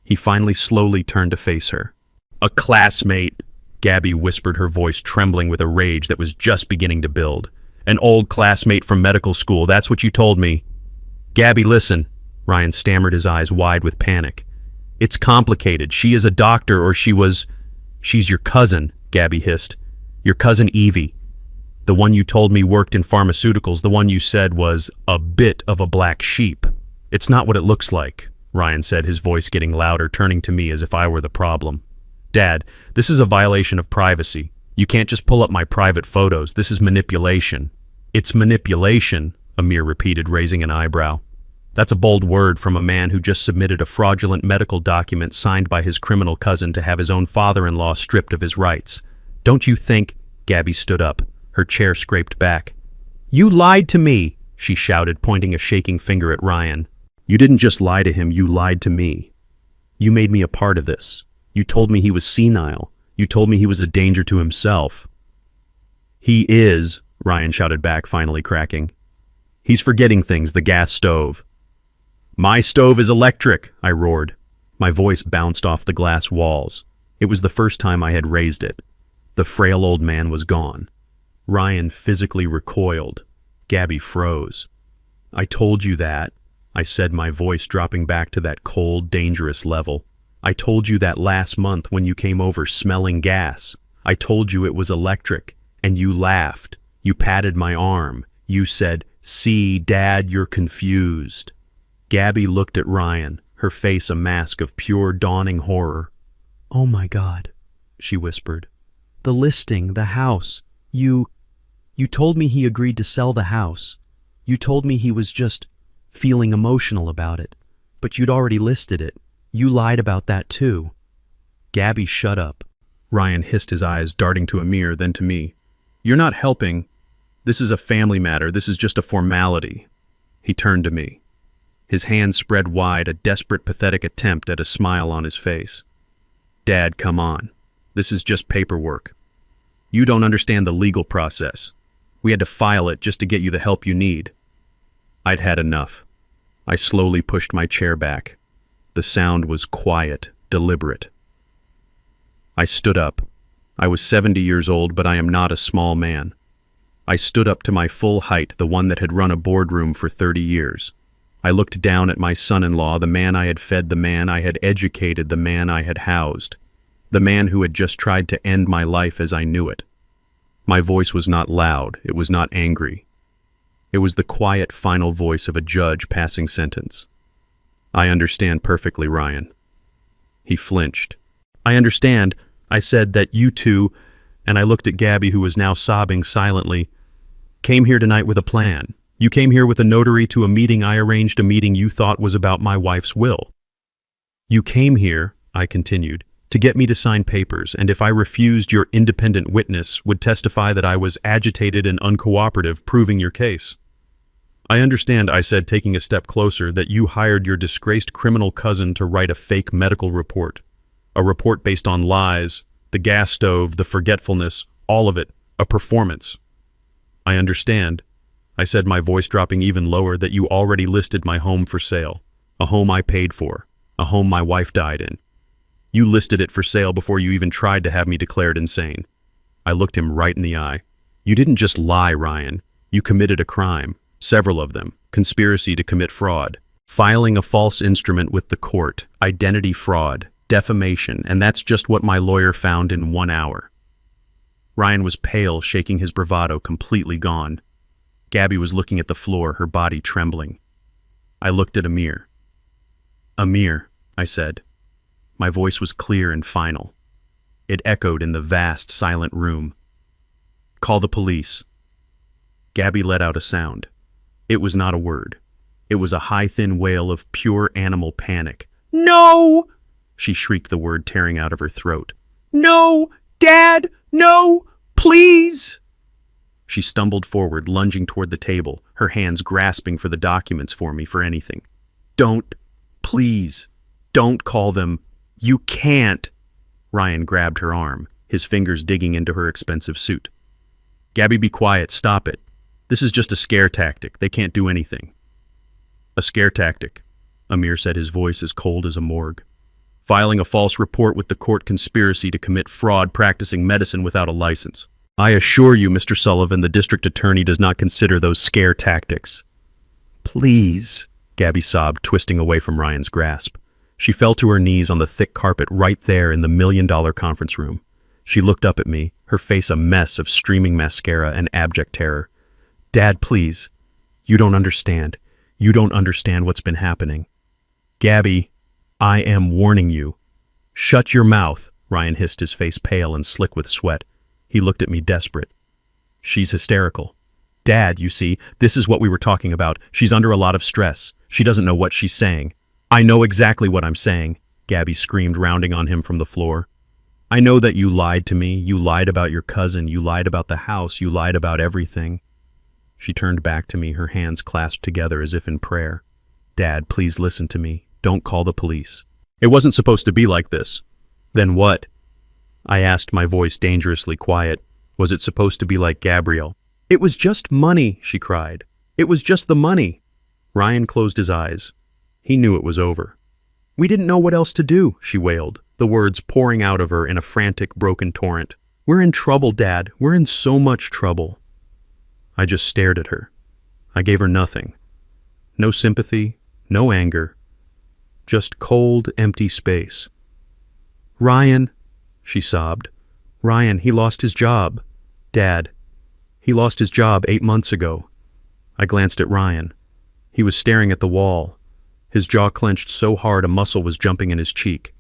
He finally slowly turned to face her. A classmate, Gabby whispered, her voice trembling with a rage that was just beginning to build. An old classmate from medical school, that's what you told me. Gabby, listen. Ryan stammered, his eyes wide with panic. It's complicated. She is a doctor, or she's your cousin, Gabby hissed. Your cousin Evie. The one you told me worked in pharmaceuticals, the one you said was a bit of a black sheep. It's not what it looks like, Ryan said, his voice getting louder, turning to me as if I were the problem. Dad, this is a violation of privacy. You can't just pull up my private photos. This is manipulation. It's manipulation, Amir repeated, raising an eyebrow. That's a bold word from a man who just submitted a fraudulent medical document signed by his criminal cousin to have his own father-in-law stripped of his rights. Don't you think? Gabby stood up, her chair scraped back. You lied to me, she shouted, pointing a shaking finger at Ryan. You didn't just lie to him, you lied to me. You made me a part of this. You told me he was senile. You told me he was a danger to himself. He is, Ryan shouted back, finally cracking. He's forgetting things, the gas stove. My stove is electric, I roared. My voice bounced off the glass walls. It was the first time I had raised it. The frail old man was gone. Ryan physically recoiled. Gabby froze. I told you that, I said, my voice dropping back to that cold, dangerous level. I told you that last month when you came over smelling gas. I told you it was electric, and you laughed. You patted my arm. You said, "See, Dad, you're confused." Gabby looked at Ryan, her face a mask of pure dawning horror. Oh my God, she whispered. The listing, the house. You told me he agreed to sell the house. You told me he was just feeling emotional about it, but you'd already listed it. You lied about that too. Gabby, shut up. Ryan hissed, his eyes darting to Amir, then to me. You're not helping. This is a family matter. This is just a formality. He turned to me. His hands spread wide, a desperate, pathetic attempt at a smile on his face. Dad, come on. This is just paperwork. You don't understand the legal process. We had to file it just to get you the help you need. I'd had enough. I slowly pushed my chair back. The sound was quiet, deliberate. I stood up. I was 70 years old, but I am not a small man. I stood up to my full height, the one that had run a boardroom for 30 years. I looked down at my son-in-law, the man I had fed, the man I had educated, the man I had housed, the man who had just tried to end my life as I knew it. My voice was not loud, it was not angry. It was the quiet, final voice of a judge passing sentence. I understand perfectly, Ryan. He flinched. I understand, I said, that you two, and I looked at Gabby, who was now sobbing silently, came here tonight with a plan. You came here with a notary to a meeting I arranged, a meeting you thought was about my wife's will. You came here, I continued, to get me to sign papers, and if I refused, your independent witness would testify that I was agitated and uncooperative, proving your case. I understand, I said, taking a step closer, that you hired your disgraced criminal cousin to write a fake medical report. A report based on lies, the gas stove, the forgetfulness, all of it, a performance. I understand, I said, my voice dropping even lower, that you already listed my home for sale, a home I paid for, a home my wife died in. You listed it for sale before you even tried to have me declared insane. I looked him right in the eye. You didn't just lie, Ryan. You committed a crime, several of them, conspiracy to commit fraud, filing a false instrument with the court, identity fraud, defamation, and that's just what my lawyer found in 1 hour. Ryan was pale, shaking his bravado completely gone. Gabby was looking at the floor, her body trembling. I looked at Amir. Amir, I said. My voice was clear and final. It echoed in the vast, silent room. Call the police. Gabby let out a sound. It was not a word. It was a high, thin wail of pure animal panic. No! She shrieked the word tearing out of her throat. No! Dad! No! Please! She stumbled forward, lunging toward the table, her hands grasping for the documents for me, for anything. Don't. Please. Don't call them. You can't. Ryan grabbed her arm, his fingers digging into her expensive suit. Gabby, be quiet. Stop it. This is just a scare tactic. They can't do anything. A scare tactic, Amir said, his voice as cold as a morgue. Filing a false report with the court, conspiracy to commit fraud, practicing medicine without a license. I assure you, Mr. Sullivan, the district attorney does not consider those scare tactics. Please, Gabby sobbed, twisting away from Ryan's grasp. She fell to her knees on the thick carpet right there in the $1 million conference room. She looked up at me, her face a mess of streaming mascara and abject terror. Dad, please. You don't understand. You don't understand what's been happening. Gabby, I am warning you. Shut your mouth, Ryan hissed, his face pale and slick with sweat. He looked at me desperate. She's hysterical. Dad, you see, this is what we were talking about. She's under a lot of stress. She doesn't know what she's saying. I know exactly what I'm saying, Gabby screamed, rounding on him from the floor. I know that you lied to me. You lied about your cousin. You lied about the house. You lied about everything. She turned back to me, her hands clasped together as if in prayer. Dad, please listen to me. Don't call the police. It wasn't supposed to be like this. Then what? I asked, my voice dangerously quiet. Was it supposed to be like Gabrielle? It was just money, she cried. It was just the money. Ryan closed his eyes. He knew it was over. We didn't know what else to do, she wailed, the words pouring out of her in a frantic, broken torrent. We're in trouble, Dad. We're in so much trouble. I just stared at her. I gave her nothing. No sympathy, no anger. Just cold, empty space. Ryan, she sobbed. Ryan, he lost his job. Dad, he lost his job 8 months ago. I glanced at Ryan. He was staring at the wall. His jaw clenched so hard a muscle was jumping in his cheek.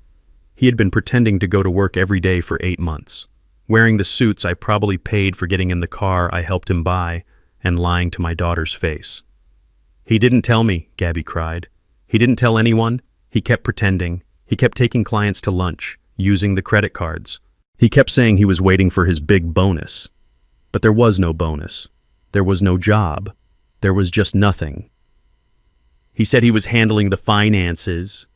He had been pretending to go to work every day for 8 months, wearing the suits I probably paid for getting in the car I helped him buy, and lying to my daughter's face. He didn't tell me, Gabby cried. He didn't tell anyone. He kept pretending. He kept taking clients to lunch, using the credit cards. He kept saying he was waiting for his big bonus. But there was no bonus. There was no job. There was just nothing. He said he was handling the finances.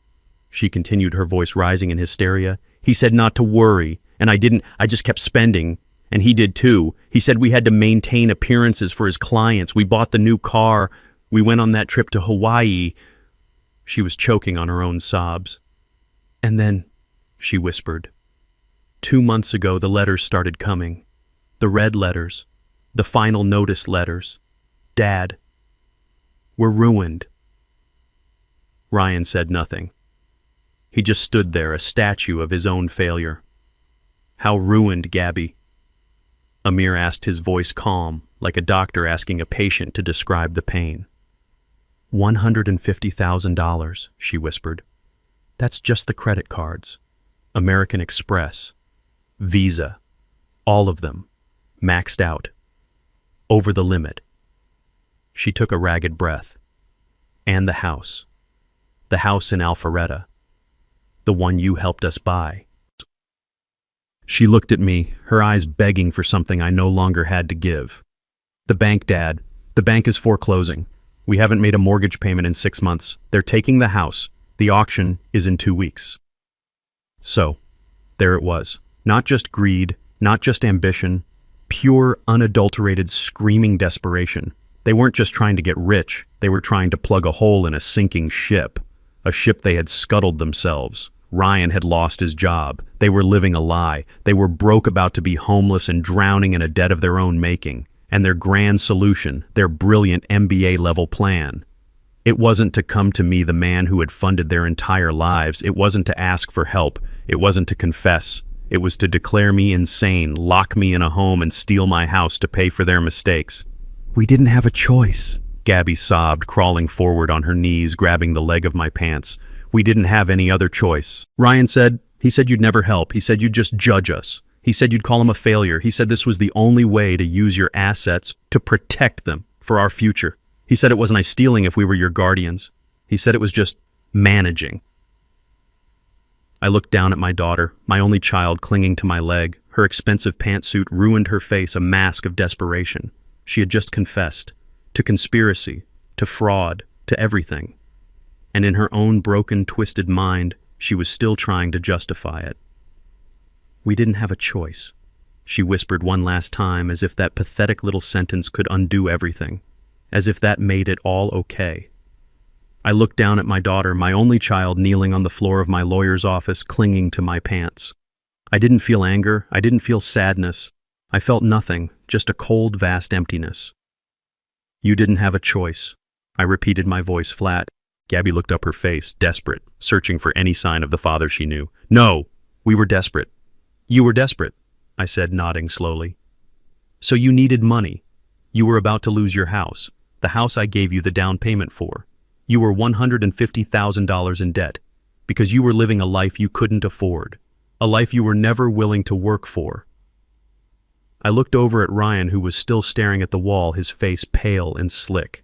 She continued, her voice rising in hysteria. He said not to worry, and I didn't. I just kept spending, and he did too. He said we had to maintain appearances for his clients. We bought the new car. We went on that trip to Hawaii. She was choking on her own sobs. And then, she whispered, 2 months ago the letters started coming. The red letters. The final notice letters. Dad, we're ruined. Ryan said nothing. He just stood there, a statue of his own failure. How ruined, Gabby? Amir asked, his voice calm, like a doctor asking a patient to describe the pain. $150,000, she whispered. That's just the credit cards. American Express. Visa. All of them. Maxed out. Over the limit. She took a ragged breath. And the house. The house in Alpharetta. The one you helped us buy. She looked at me, her eyes begging for something I no longer had to give. The bank, Dad. The bank is foreclosing. We haven't made a mortgage payment in 6 months. They're taking the house. The auction is in 2 weeks. So, there it was. Not just greed, not just ambition, pure, unadulterated, screaming desperation. They weren't just trying to get rich, they were trying to plug a hole in a sinking ship. A ship they had scuttled themselves. Ryan had lost his job. They were living a lie. They were broke, about to be homeless and drowning in a debt of their own making. And their grand solution, their brilliant MBA-level plan. It wasn't to come to me, the man who had funded their entire lives. It wasn't to ask for help. It wasn't to confess. It was to declare me insane, lock me in a home, and steal my house to pay for their mistakes. We didn't have a choice, Gabby sobbed, crawling forward on her knees, grabbing the leg of my pants. We didn't have any other choice. Ryan said, he said you'd never help. He said you'd just judge us. He said you'd call him a failure. He said this was the only way to use your assets to protect them for our future. He said it wasn't nice stealing if we were your guardians. He said it was just managing. I looked down at my daughter, my only child, clinging to my leg. Her expensive pantsuit ruined her face, a mask of desperation. She had just confessed to conspiracy, to fraud, to everything. And in her own broken, twisted mind, she was still trying to justify it. We didn't have a choice, she whispered one last time, as if that pathetic little sentence could undo everything, as if that made it all okay. I looked down at my daughter, my only child, kneeling on the floor of my lawyer's office, clinging to my pants. I didn't feel anger, I didn't feel sadness. I felt nothing, just a cold, vast emptiness. You didn't have a choice, I repeated, my voice flat. Gabby looked up, her face, desperate, searching for any sign of the father she knew. No, we were desperate. You were desperate, I said, nodding slowly. So you needed money. You were about to lose your house, the house I gave you the down payment for. You were $150,000 in debt, because you were living a life you couldn't afford. A life you were never willing to work for. I looked over at Ryan, who was still staring at the wall, his face pale and slick.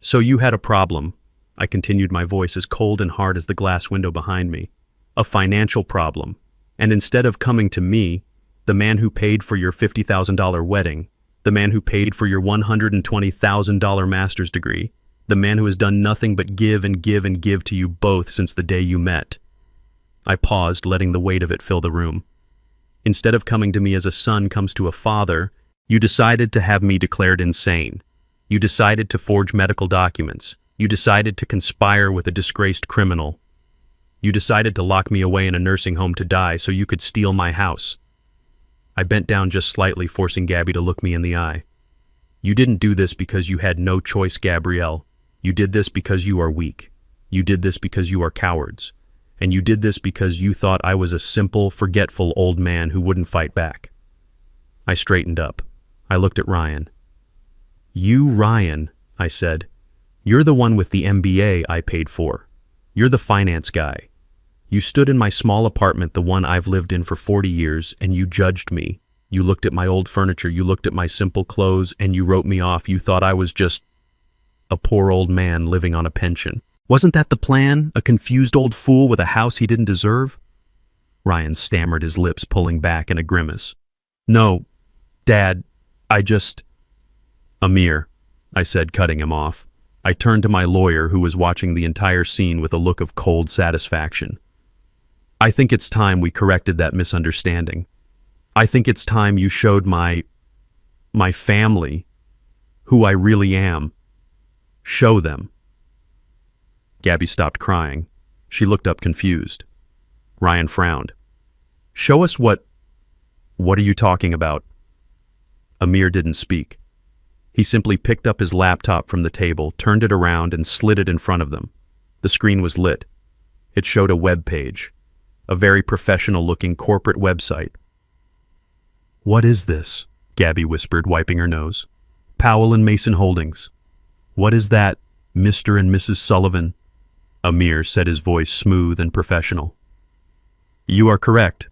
So you had a problem, I continued, my voice as cold and hard as the glass window behind me. A financial problem. And instead of coming to me, the man who paid for your $50,000 wedding, the man who paid for your $120,000 master's degree, the man who has done nothing but give and give and give to you both since the day you met. I paused, letting the weight of it fill the room. Instead of coming to me as a son comes to a father, you decided to have me declared insane. You decided to forge medical documents. You decided to conspire with a disgraced criminal. You decided to lock me away in a nursing home to die so you could steal my house. I bent down just slightly, forcing Gabby to look me in the eye. You didn't do this because you had no choice, Gabrielle. You did this because you are weak. You did this because you are cowards. And you did this because you thought I was a simple, forgetful old man who wouldn't fight back. I straightened up. I looked at Ryan. You, Ryan, I said. You're the one with the MBA I paid for. You're the finance guy. You stood in my small apartment, the one I've lived in for 40 years, and you judged me. You looked at my old furniture, you looked at my simple clothes, and you wrote me off. You thought I was just a poor old man living on a pension. Wasn't that the plan? A confused old fool with a house he didn't deserve? Ryan stammered, his lips pulling back in a grimace. No, Dad, Amir, I said, cutting him off. I turned to my lawyer, who was watching the entire scene with a look of cold satisfaction. I think it's time we corrected that misunderstanding. I think it's time you showed my family who I really am. Show them. Gabby stopped crying. She looked up confused. Ryan frowned. Show us what are you talking about? Amir didn't speak. He simply picked up his laptop from the table, turned it around, and slid it in front of them. The screen was lit. It showed a web page, a very professional-looking corporate website. What is this? Gabby whispered, wiping her nose. Powell and Mason Holdings. What is that, Mr. and Mrs. Sullivan? Amir said, his voice smooth and professional. You are correct.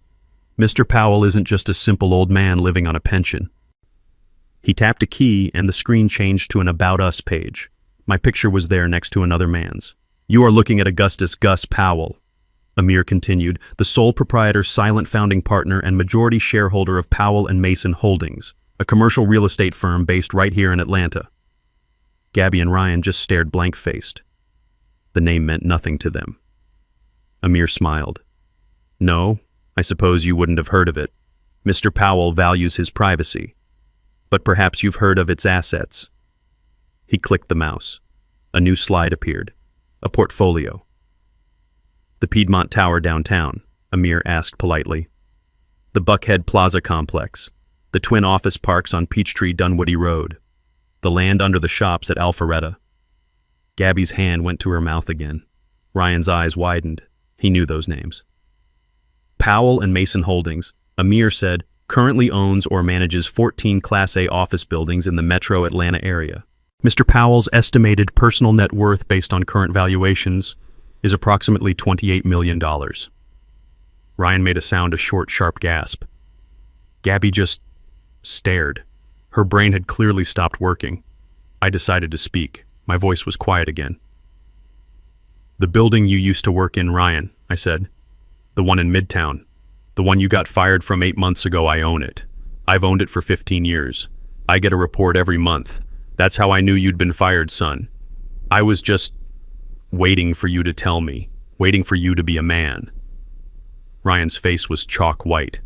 Mr. Powell isn't just a simple old man living on a pension. He tapped a key and the screen changed to an About Us page. My picture was there next to another man's. You are looking at Augustus Gus Powell, Amir continued, the sole proprietor, silent founding partner, and majority shareholder of Powell and Mason Holdings, a commercial real estate firm based right here in Atlanta. Gabby and Ryan just stared blank-faced. The name meant nothing to them. Amir smiled. No, I suppose you wouldn't have heard of it. Mr. Powell values his privacy. But perhaps you've heard of its assets. He clicked the mouse. A new slide appeared. A portfolio. The Piedmont Tower downtown, Amir asked politely. The Buckhead Plaza complex. The twin office parks on Peachtree Dunwoody Road. The land under the shops at Alpharetta. Gabby's hand went to her mouth again. Ryan's eyes widened. He knew those names. Powell and Mason Holdings, Amir said, currently owns or manages 14 Class A office buildings in the metro Atlanta area. Mr. Powell's estimated personal net worth based on current valuations is approximately $28 million. Ryan made a short, sharp gasp. Gabby just stared. Her brain had clearly stopped working. I decided to speak. My voice was quiet again. The building you used to work in, Ryan, I said. The one in Midtown. The one you got fired from 8 months ago, I own it. I've owned it for 15 years. I get a report every month. That's how I knew you'd been fired, son. I was just waiting for you to tell me, waiting for you to be a man. Ryan's face was chalk white.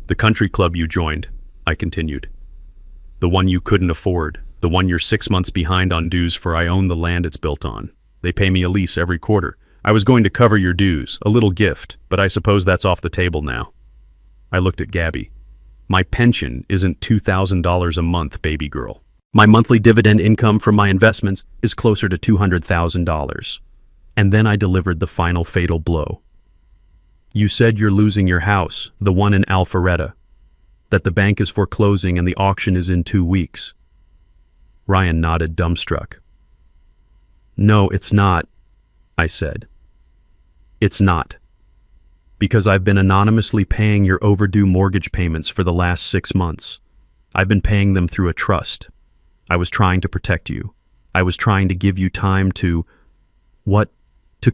The country club you joined, I continued. The one you couldn't afford, the one you're 6 months behind on dues for. I own the land it's built on. They pay me a lease every quarter. I was going to cover your dues, a little gift, but I suppose that's off the table now. I looked at Gabby. My pension isn't $2,000 a month, baby girl. My monthly dividend income from my investments is closer to $200,000. And then I delivered the final fatal blow. You said you're losing your house, the one in Alpharetta, that the bank is foreclosing and the auction is in 2 weeks. Ryan nodded, dumbstruck. No, it's not, I said. It's not. Because I've been anonymously paying your overdue mortgage payments for the last 6 months. I've been paying them through a trust. I was trying to protect you. I was trying to give you time to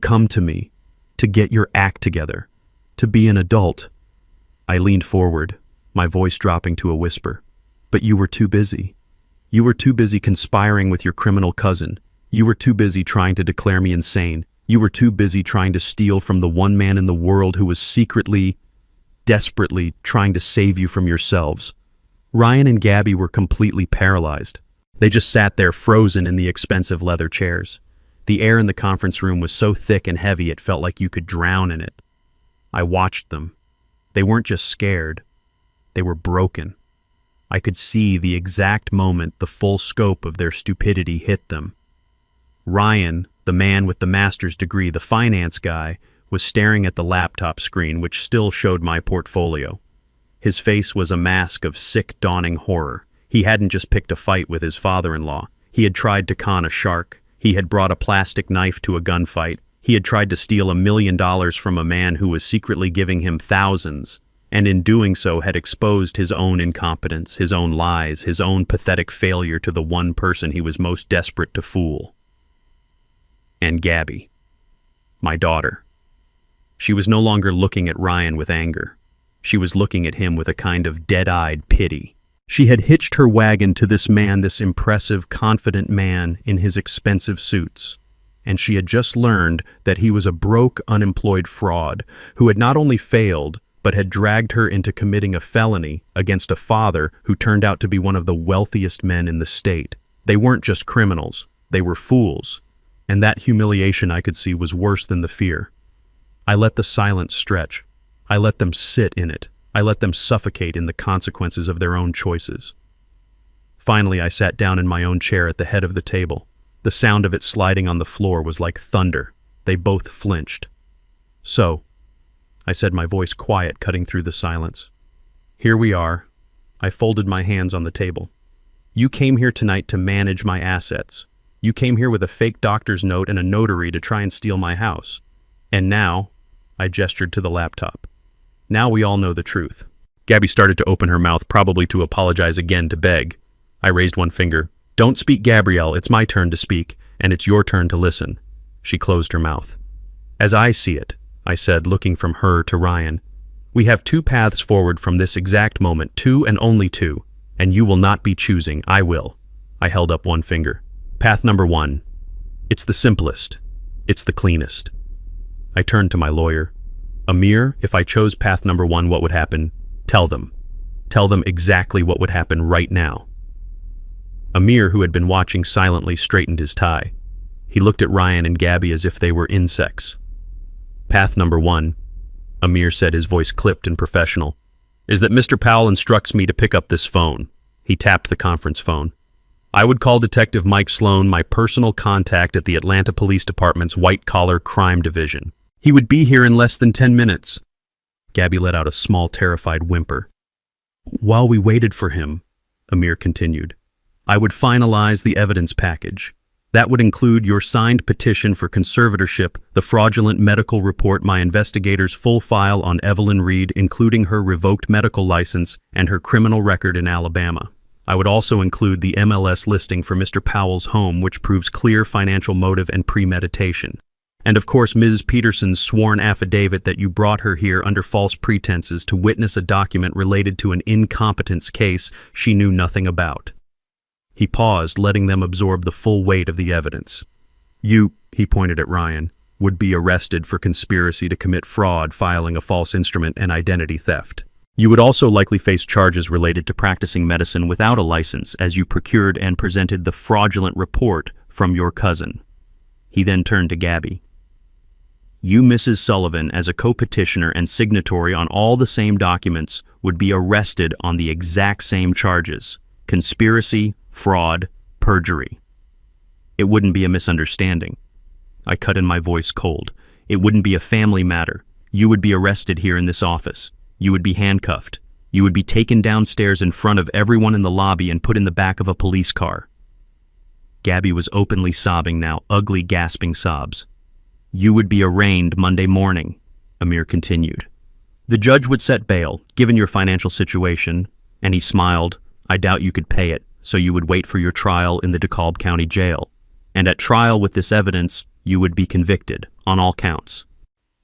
come to me, to get your act together, to be an adult. I leaned forward, my voice dropping to a whisper. But you were too busy. You were too busy conspiring with your criminal cousin. You were too busy trying to declare me insane. You were too busy trying to steal from the one man in the world who was secretly, desperately trying to save you from yourselves. Ryan and Gabby were completely paralyzed. They just sat there frozen in the expensive leather chairs. The air in the conference room was so thick and heavy it felt like you could drown in it. I watched them. They weren't just scared. They were broken. I could see the exact moment the full scope of their stupidity hit them. Ryan, the man with the master's degree, the finance guy, was staring at the laptop screen which still showed my portfolio. His face was a mask of sick, dawning horror. He hadn't just picked a fight with his father-in-law. He had tried to con a shark. He had brought a plastic knife to a gunfight. He had tried to steal $1 million from a man who was secretly giving him thousands, and in doing so had exposed his own incompetence, his own lies, his own pathetic failure to the one person he was most desperate to fool. And Gabby, my daughter. She was no longer looking at Ryan with anger. She was looking at him with a kind of dead-eyed pity. She had hitched her wagon to this man, this impressive, confident man in his expensive suits, and she had just learned that he was a broke, unemployed fraud who had not only failed, but had dragged her into committing a felony against a father who turned out to be one of the wealthiest men in the state. They weren't just criminals, they were fools. And that humiliation I could see was worse than the fear. I let the silence stretch. I let them sit in it. I let them suffocate in the consequences of their own choices. Finally, I sat down in my own chair at the head of the table. The sound of it sliding on the floor was like thunder. They both flinched. So, I said, my voice quiet, cutting through the silence. Here we are. I folded my hands on the table. You came here tonight to manage my assets. You came here with a fake doctor's note and a notary to try and steal my house. And now, I gestured to the laptop. Now we all know the truth. Gabby started to open her mouth, probably to apologize again, to beg. I raised one finger. Don't speak, Gabrielle. It's my turn to speak, and it's your turn to listen. She closed her mouth. As I see it, I said, looking from her to Ryan, we have 2 paths forward from this exact moment, 2 and only 2, and you will not be choosing. I will. I held up one finger. Path number 1. It's the simplest. It's the cleanest. I turned to my lawyer. Amir, if I chose path number 1, what would happen? Tell them. Tell them exactly what would happen right now. Amir, who had been watching silently, straightened his tie. He looked at Ryan and Gabby as if they were insects. Path number 1, Amir said, his voice clipped and professional, is that Mr. Powell instructs me to pick up this phone. He tapped the conference phone. I would call Detective Mike Sloan, my personal contact at the Atlanta Police Department's white-collar crime division. He would be here in less than 10 minutes. Gabby let out a small, terrified whimper. While we waited for him, Amir continued, I would finalize the evidence package. That would include your signed petition for conservatorship, the fraudulent medical report, my investigators' full file on Evelyn Reed, including her revoked medical license and her criminal record in Alabama. I would also include the MLS listing for Mr. Powell's home, which proves clear financial motive and premeditation. And of course, Ms. Peterson's sworn affidavit that you brought her here under false pretenses to witness a document related to an incompetence case she knew nothing about. He paused, letting them absorb the full weight of the evidence. You, he pointed at Ryan, would be arrested for conspiracy to commit fraud, filing a false instrument, and identity theft. You would also likely face charges related to practicing medicine without a license, as you procured and presented the fraudulent report from your cousin. He then turned to Gabby. You, Mrs. Sullivan, as a co-petitioner and signatory on all the same documents, would be arrested on the exact same charges: conspiracy, fraud, perjury. It wouldn't be a misunderstanding. I cut in, my voice cold. It wouldn't be a family matter. You would be arrested here in this office. You would be handcuffed. You would be taken downstairs in front of everyone in the lobby and put in the back of a police car. Gabby was openly sobbing now, ugly, gasping sobs. You would be arraigned Monday morning, Amir continued. The judge would set bail, given your financial situation, and he smiled. I doubt you could pay it, so you would wait for your trial in the DeKalb County Jail. And at trial with this evidence, you would be convicted, on all counts.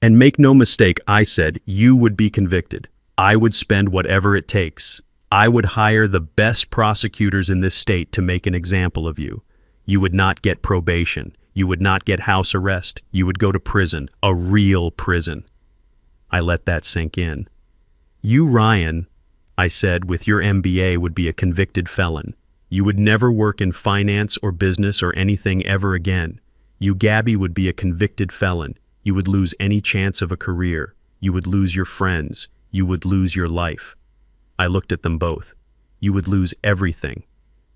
And make no mistake, I said, you would be convicted. I would spend whatever it takes. I would hire the best prosecutors in this state to make an example of you. You would not get probation. You would not get house arrest. You would go to prison, a real prison. I let that sink in. You, Ryan, I said, with your MBA would be a convicted felon. You would never work in finance or business or anything ever again. You, Gabby, would be a convicted felon. You would lose any chance of a career. You would lose your friends. You would lose your life. I looked at them both. You would lose everything.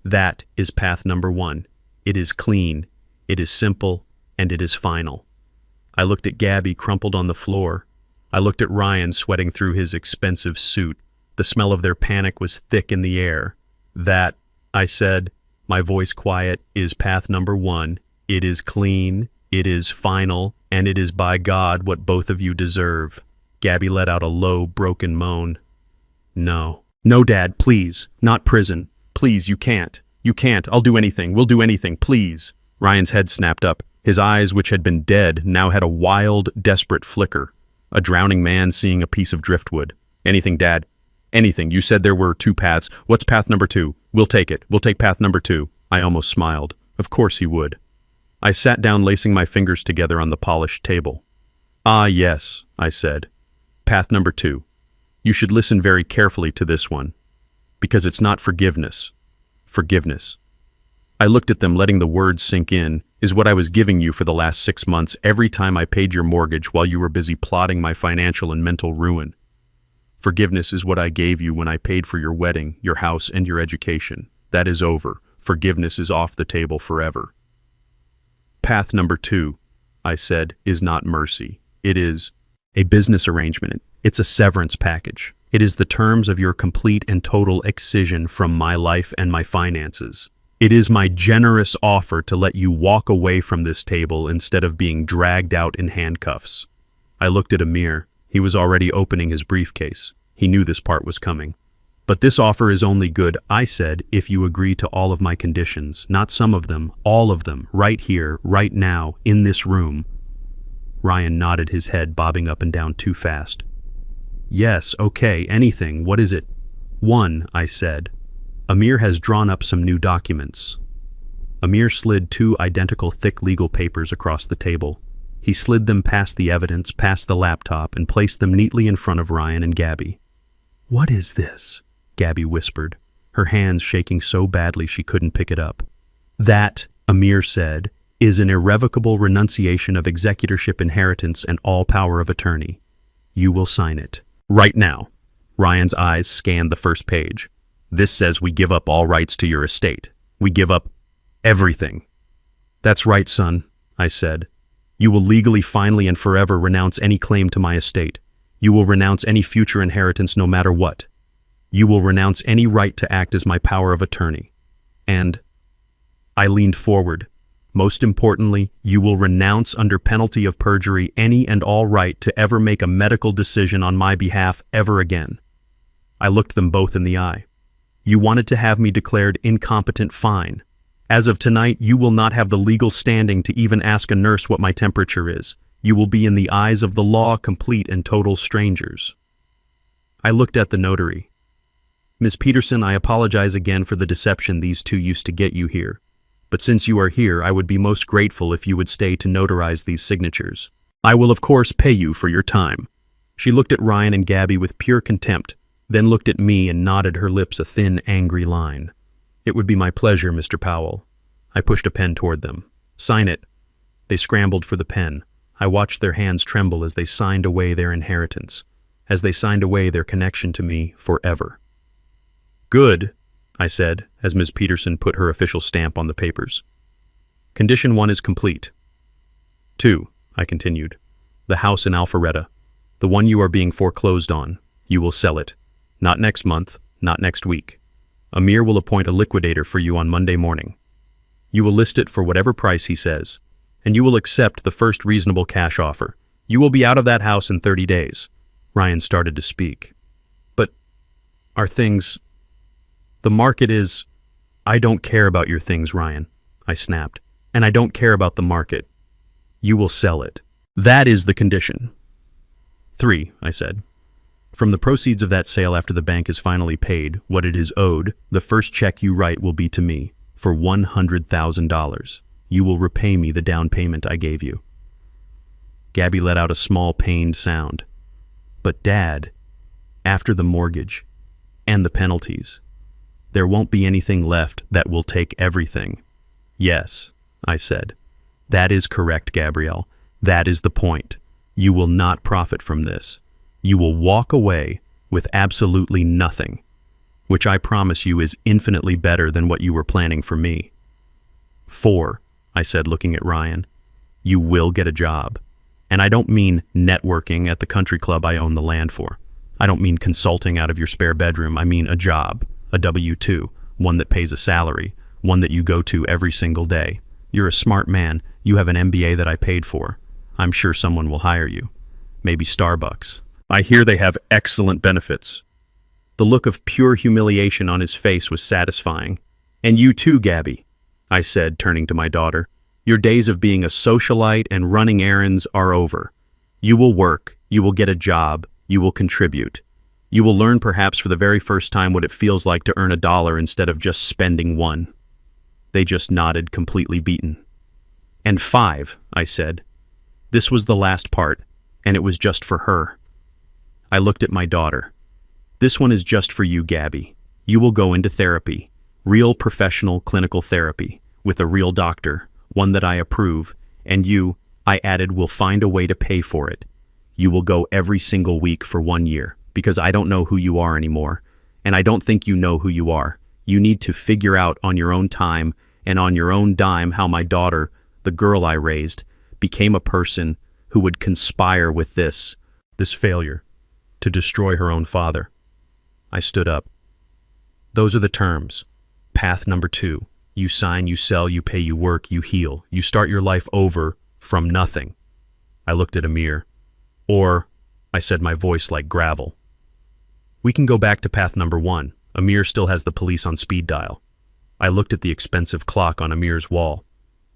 That is path number one. It is clean, it is simple, and it is final. I looked at Gabby crumpled on the floor. I looked at Ryan sweating through his expensive suit. The smell of their panic was thick in the air. That, I said, my voice quiet, is path number one. It is clean, it is final, and it is by God what both of you deserve. Gabby let out a low, broken moan. No. No, Dad, please. Not prison. Please, you can't. You can't. I'll do anything. We'll do anything. Please. Ryan's head snapped up. His eyes, which had been dead, now had a wild, desperate flicker. A drowning man seeing a piece of driftwood. Anything, Dad. Anything. You said there were two paths. What's path number two? We'll take it. We'll take path number two. I almost smiled. Of course he would. I sat down, lacing my fingers together on the polished table. Ah, yes, I said. Path number two. You should listen very carefully to this one. Because it's not forgiveness. Forgiveness. I looked at them, letting the words sink in, is what I was giving you for the last 6 months every time I paid your mortgage while you were busy plotting my financial and mental ruin. Forgiveness is what I gave you when I paid for your wedding, your house, and your education. That is over. Forgiveness is off the table forever. Path number two, I said, is not mercy. It is a business arrangement. It's a severance package. It is the terms of your complete and total excision from my life and my finances. It is my generous offer to let you walk away from this table instead of being dragged out in handcuffs. I looked at Amir. He was already opening his briefcase. He knew this part was coming. But this offer is only good, I said, if you agree to all of my conditions. Not some of them, all of them, right here, right now, in this room. Ryan nodded his head, bobbing up and down too fast. Yes, okay, anything. What is it? 1, I said. Amir has drawn up some new documents. Amir slid 2 identical thick legal papers across the table. He slid them past the evidence, past the laptop, and placed them neatly in front of Ryan and Gabby. What is this? Gabby whispered, her hands shaking so badly she couldn't pick it up. That, Amir said, is an irrevocable renunciation of executorship, inheritance, and all power of attorney. You will sign it. Right now. Ryan's eyes scanned the first page. This says we give up all rights to your estate. We give up everything. That's right, son, I said. You will legally, finally, and forever renounce any claim to my estate. You will renounce any future inheritance no matter what. You will renounce any right to act as my power of attorney. And I leaned forward. Most importantly, you will renounce under penalty of perjury any and all right to ever make a medical decision on my behalf ever again. I looked them both in the eye. You wanted to have me declared incompetent, fine. As of tonight, you will not have the legal standing to even ask a nurse what my temperature is. You will be in the eyes of the law complete and total strangers. I looked at the notary. Ms. Peterson, I apologize again for the deception these two used to get you here. But since you are here, I would be most grateful if you would stay to notarize these signatures. I will of course pay you for your time. She looked at Ryan and Gabby with pure contempt, then looked at me and knotted her lips a thin, angry line. It would be my pleasure, Mr. Powell. I pushed a pen toward them. Sign it. They scrambled for the pen. I watched their hands tremble as they signed away their inheritance, as they signed away their connection to me forever. Good, I said, as Ms. Peterson put her official stamp on the papers. Condition 1 is complete. 2, I continued. The house in Alpharetta, the one you are being foreclosed on, you will sell it. Not next month, not next week. Amir will appoint a liquidator for you on Monday morning. You will list it for whatever price he says, and you will accept the first reasonable cash offer. You will be out of that house in 30 days. Ryan started to speak. But our things, the market is, I don't care about your things, Ryan, I snapped. And I don't care about the market. You will sell it. That is the condition. 3, I said. From the proceeds of that sale after the bank is finally paid, what it is owed, the first check you write will be to me for $100,000. You will repay me the down payment I gave you. Gabby let out a small pained sound. But Dad, after the mortgage and the penalties, there won't be anything left that will take everything. Yes, I said. That is correct, Gabrielle. That is the point. You will not profit from this. You will walk away with absolutely nothing, which I promise you is infinitely better than what you were planning for me. 4, I said, looking at Ryan. You will get a job. And I don't mean networking at the country club I own the land for. I don't mean consulting out of your spare bedroom. I mean a job, a W-2, one that pays a salary, one that you go to every single day. You're a smart man. You have an MBA that I paid for. I'm sure someone will hire you. Maybe Starbucks. I hear they have excellent benefits. The look of pure humiliation on his face was satisfying. And you too, Gabby, I said, turning to my daughter. Your days of being a socialite and running errands are over. You will work, you will get a job, you will contribute. You will learn perhaps for the very first time what it feels like to earn $1 instead of just spending $1. They just nodded, completely beaten. And 5, I said. This was the last part, and it was just for her. I looked at my daughter. This one is just for you, Gabby. You will go into therapy, real professional clinical therapy, with a real doctor, one that I approve, and you, I added, will find a way to pay for it. You will go every single week for 1 year, because I don't know who you are anymore, and I don't think you know who you are. You need to figure out on your own time and on your own dime how my daughter, the girl I raised, became a person who would conspire with this failure, to destroy her own father. I stood up. Those are the terms. Path number 2. You sign, you sell, you pay, you work, you heal. You start your life over from nothing. I looked at Amir. Or, I said, my voice like gravel. We can go back to path number 1. Amir still has the police on speed dial. I looked at the expensive clock on Amir's wall.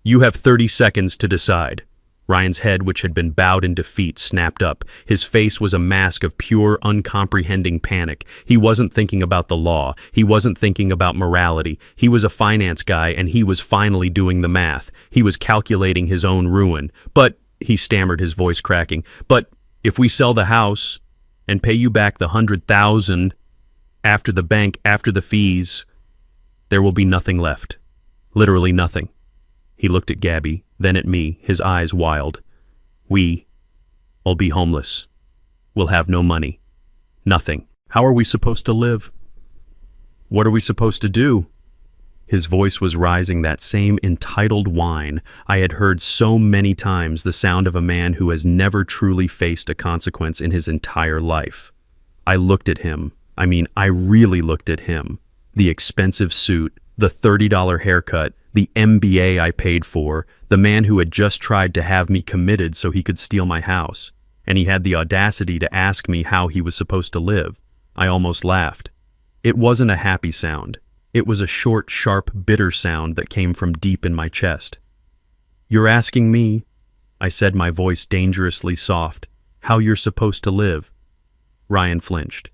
You have 30 seconds to decide. Ryan's head, which had been bowed in defeat, snapped up. His face was a mask of pure, uncomprehending panic. He wasn't thinking about the law. He wasn't thinking about morality. He was a finance guy, and he was finally doing the math. He was calculating his own ruin. But, he stammered, his voice cracking, but if we sell the house and pay you back the $100,000 after the bank, after the fees, there will be nothing left. Literally nothing. He looked at Gabby, then at me, his eyes wild. We'll be homeless. We'll have no money. Nothing. How are we supposed to live? What are we supposed to do? His voice was rising, that same entitled whine I had heard so many times, the sound of a man who has never truly faced a consequence in his entire life. I looked at him. I really looked at him. The expensive suit, the $30 haircut, the MBA I paid for, the man who had just tried to have me committed so he could steal my house. And he had the audacity to ask me how he was supposed to live. I almost laughed. It wasn't a happy sound. It was a short, sharp, bitter sound that came from deep in my chest. You're asking me, I said, my voice dangerously soft, how you're supposed to live. Ryan flinched.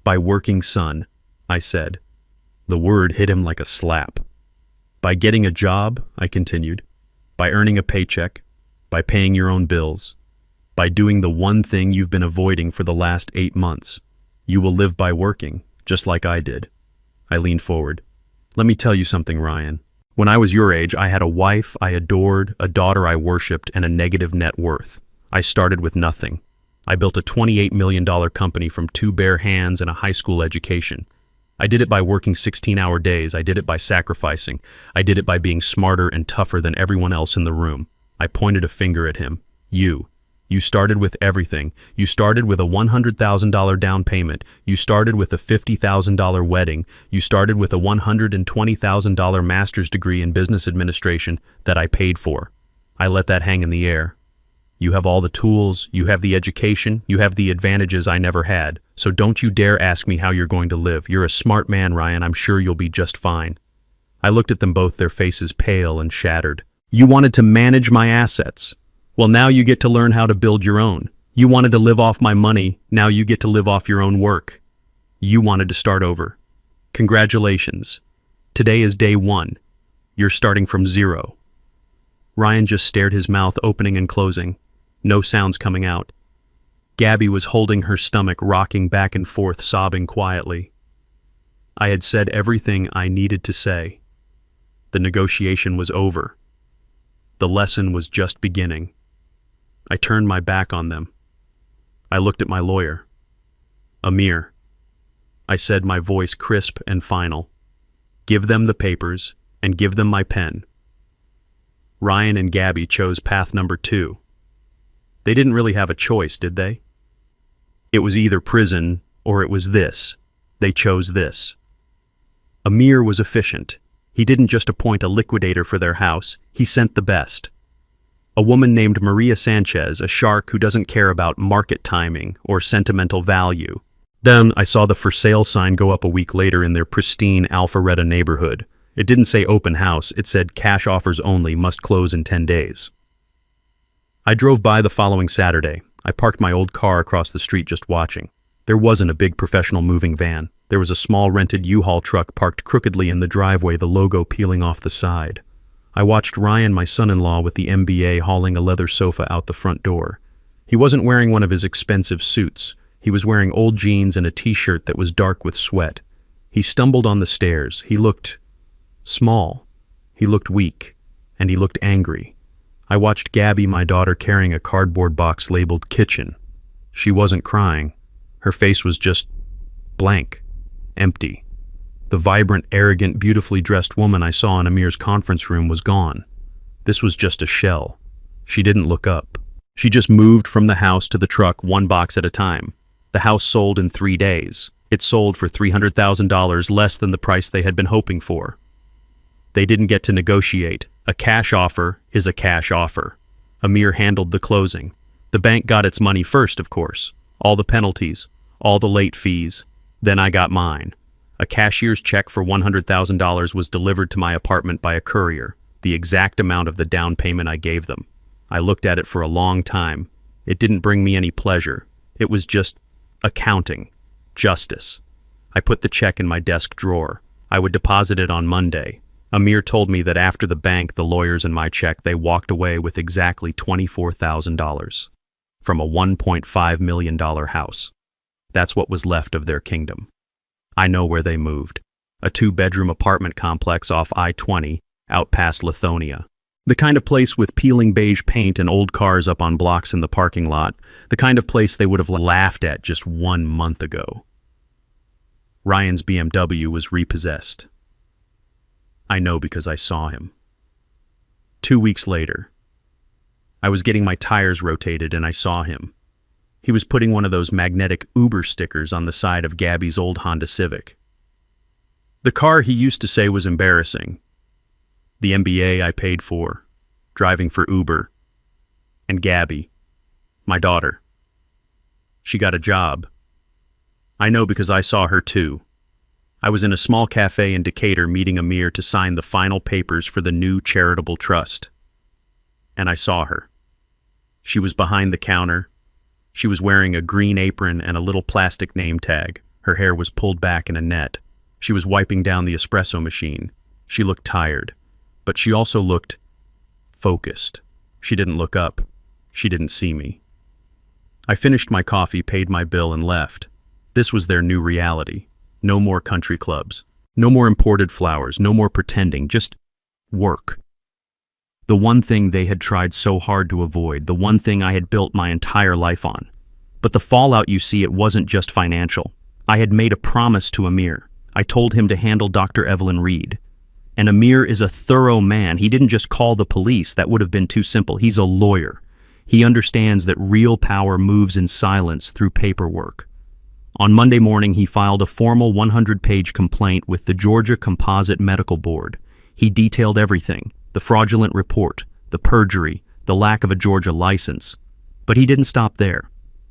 By working, son, I said. The word hit him like a slap. By getting a job, I continued. By earning a paycheck. By paying your own bills. By doing the one thing you've been avoiding for the last 8 months. You will live by working, just like I did. I leaned forward. Let me tell you something, Ryan. When I was your age, I had a wife I adored, a daughter I worshipped, and a negative net worth. I started with nothing. I built a $28 million company from 2 bare hands and a high school education. I did it by working 16-hour days. I did it by sacrificing. I did it by being smarter and tougher than everyone else in the room. I pointed a finger at him. You started with everything. You started with a $100,000 down payment. You started with a $50,000 wedding. You started with a $120,000 master's degree in business administration that I paid for. I let that hang in the air. You have all the tools, you have the education, you have the advantages I never had. So don't you dare ask me how you're going to live. You're a smart man, Ryan. I'm sure you'll be just fine. I looked at them both, their faces pale and shattered. You wanted to manage my assets. Well, now you get to learn how to build your own. You wanted to live off my money. Now you get to live off your own work. You wanted to start over. Congratulations. Today is day 1. You're starting from 0. Ryan just stared, his mouth opening and closing. No sounds coming out. Gabby was holding her stomach, rocking back and forth, sobbing quietly. I had said everything I needed to say. The negotiation was over. The lesson was just beginning. I turned my back on them. I looked at my lawyer. Amir. I said, my voice crisp and final. Give them the papers and give them my pen. Ryan and Gabby chose path number 2. They didn't really have a choice, did they? It was either prison or it was this. They chose this. Amir was efficient. He didn't just appoint a liquidator for their house, he sent the best. A woman named Maria Sanchez, a shark who doesn't care about market timing or sentimental value. Then I saw the for sale sign go up a week later in their pristine Alpharetta neighborhood. It didn't say open house, it said cash offers only, must close in 10 days. I drove by the following Saturday. I parked my old car across the street just watching. There wasn't a big professional moving van. There was a small rented U-Haul truck parked crookedly in the driveway, the logo peeling off the side. I watched Ryan, my son-in-law, with the MBA hauling a leather sofa out the front door. He wasn't wearing one of his expensive suits. He was wearing old jeans and a t-shirt that was dark with sweat. He stumbled on the stairs. He looked small. He looked weak. And he looked angry. I watched Gabby, my daughter, carrying a cardboard box labeled kitchen. She wasn't crying. Her face was just blank, empty. The vibrant, arrogant, beautifully dressed woman I saw in Amir's conference room was gone. This was just a shell. She didn't look up. She just moved from the house to the truck, one box at a time. The house sold in 3 days. It sold for $300,000, less than the price they had been hoping for. They didn't get to negotiate. A cash offer is a cash offer. Amir handled the closing. The bank got its money first, of course. All the penalties, all the late fees. Then I got mine. A cashier's check for $100,000 was delivered to my apartment by a courier, the exact amount of the down payment I gave them. I looked at it for a long time. It didn't bring me any pleasure. It was just accounting, justice. I put the check in my desk drawer. I would deposit it on Monday. Amir told me that after the bank, the lawyers, and my check, they walked away with exactly $24,000 from a $1.5 million house. That's what was left of their kingdom. I know where they moved. A 2-bedroom apartment complex off I-20, out past Lithonia. The kind of place with peeling beige paint and old cars up on blocks in the parking lot. The kind of place they would have laughed at just 1 month ago. Ryan's BMW was repossessed. I know because I saw him. 2 weeks later, I was getting my tires rotated and I saw him. He was putting one of those magnetic Uber stickers on the side of Gabby's old Honda Civic. The car he used to say was embarrassing. The MBA I paid for, driving for Uber. And Gabby, my daughter. She got a job. I know because I saw her too. I was in a small cafe in Decatur meeting Amir to sign the final papers for the new charitable trust. And I saw her. She was behind the counter. She was wearing a green apron and a little plastic name tag. Her hair was pulled back in a net. She was wiping down the espresso machine. She looked tired, but she also looked focused. She didn't look up. She didn't see me. I finished my coffee, paid my bill, and left. This was their new reality. No more country clubs. No more imported flowers. No more pretending. Just work. The one thing they had tried so hard to avoid. The one thing I had built my entire life on. But the fallout, you see, it wasn't just financial. I had made a promise to Amir. I told him to handle Dr. Evelyn Reed. And Amir is a thorough man. He didn't just call the police. That would have been too simple. He's a lawyer. He understands that real power moves in silence through paperwork. On Monday morning, he filed a formal 100-page complaint with the Georgia Composite Medical Board. He detailed everything: the fraudulent report, the perjury, the lack of a Georgia license. But he didn't stop there.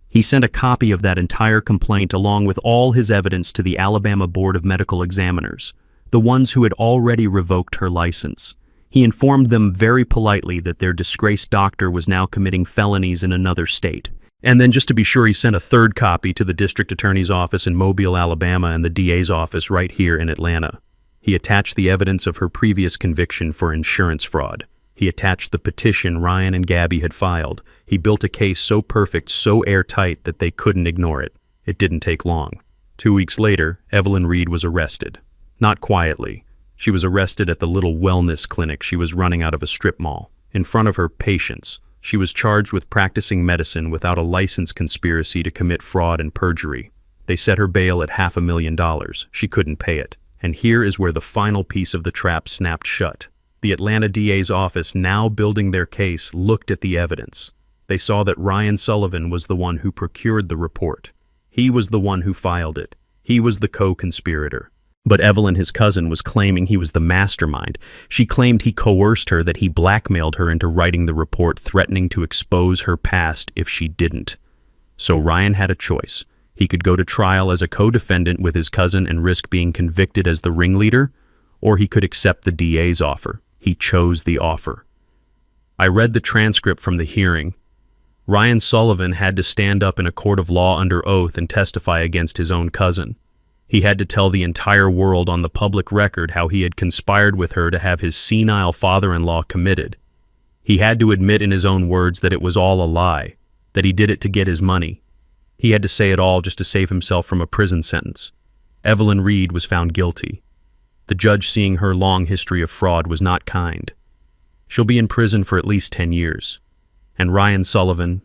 He sent a copy of that entire complaint along with all his evidence to the Alabama Board of Medical Examiners, the ones who had already revoked her license. He informed them very politely that their disgraced doctor was now committing felonies in another state. And then, just to be sure, he sent a third copy to the district attorney's office in Mobile, Alabama, and the DA's office right here in Atlanta. He attached the evidence of her previous conviction for insurance fraud. He attached the petition Ryan and Gabby had filed. He built a case so perfect, so airtight that they couldn't ignore it. It didn't take long. 2 weeks later, Evelyn Reed was arrested. Not quietly. She was arrested at the little wellness clinic she was running out of a strip mall. In front of her patients, she was charged with practicing medicine without a license conspiracy to commit fraud and perjury. They set her bail at $500,000. She couldn't pay it. And here is where the final piece of the trap snapped shut. The Atlanta DA's office, now building their case, looked at the evidence. They saw that Ryan Sullivan was the one who procured the report. He was the one who filed it. He was the co-conspirator. But Evelyn, his cousin, was claiming he was the mastermind. She claimed he coerced her, that he blackmailed her into writing the report, threatening to expose her past if she didn't. So Ryan had a choice. He could go to trial as a co-defendant with his cousin and risk being convicted as the ringleader, or he could accept the DA's offer. He chose the offer. I read the transcript from the hearing. Ryan Sullivan had to stand up in a court of law under oath and testify against his own cousin. He had to tell the entire world on the public record how he had conspired with her to have his senile father-in-law committed. He had to admit in his own words that it was all a lie, that he did it to get his money. He had to say it all just to save himself from a prison sentence. Evelyn Reed was found guilty. The judge, seeing her long history of fraud, was not kind. She'll be in prison for at least 10 years. And Ryan Sullivan,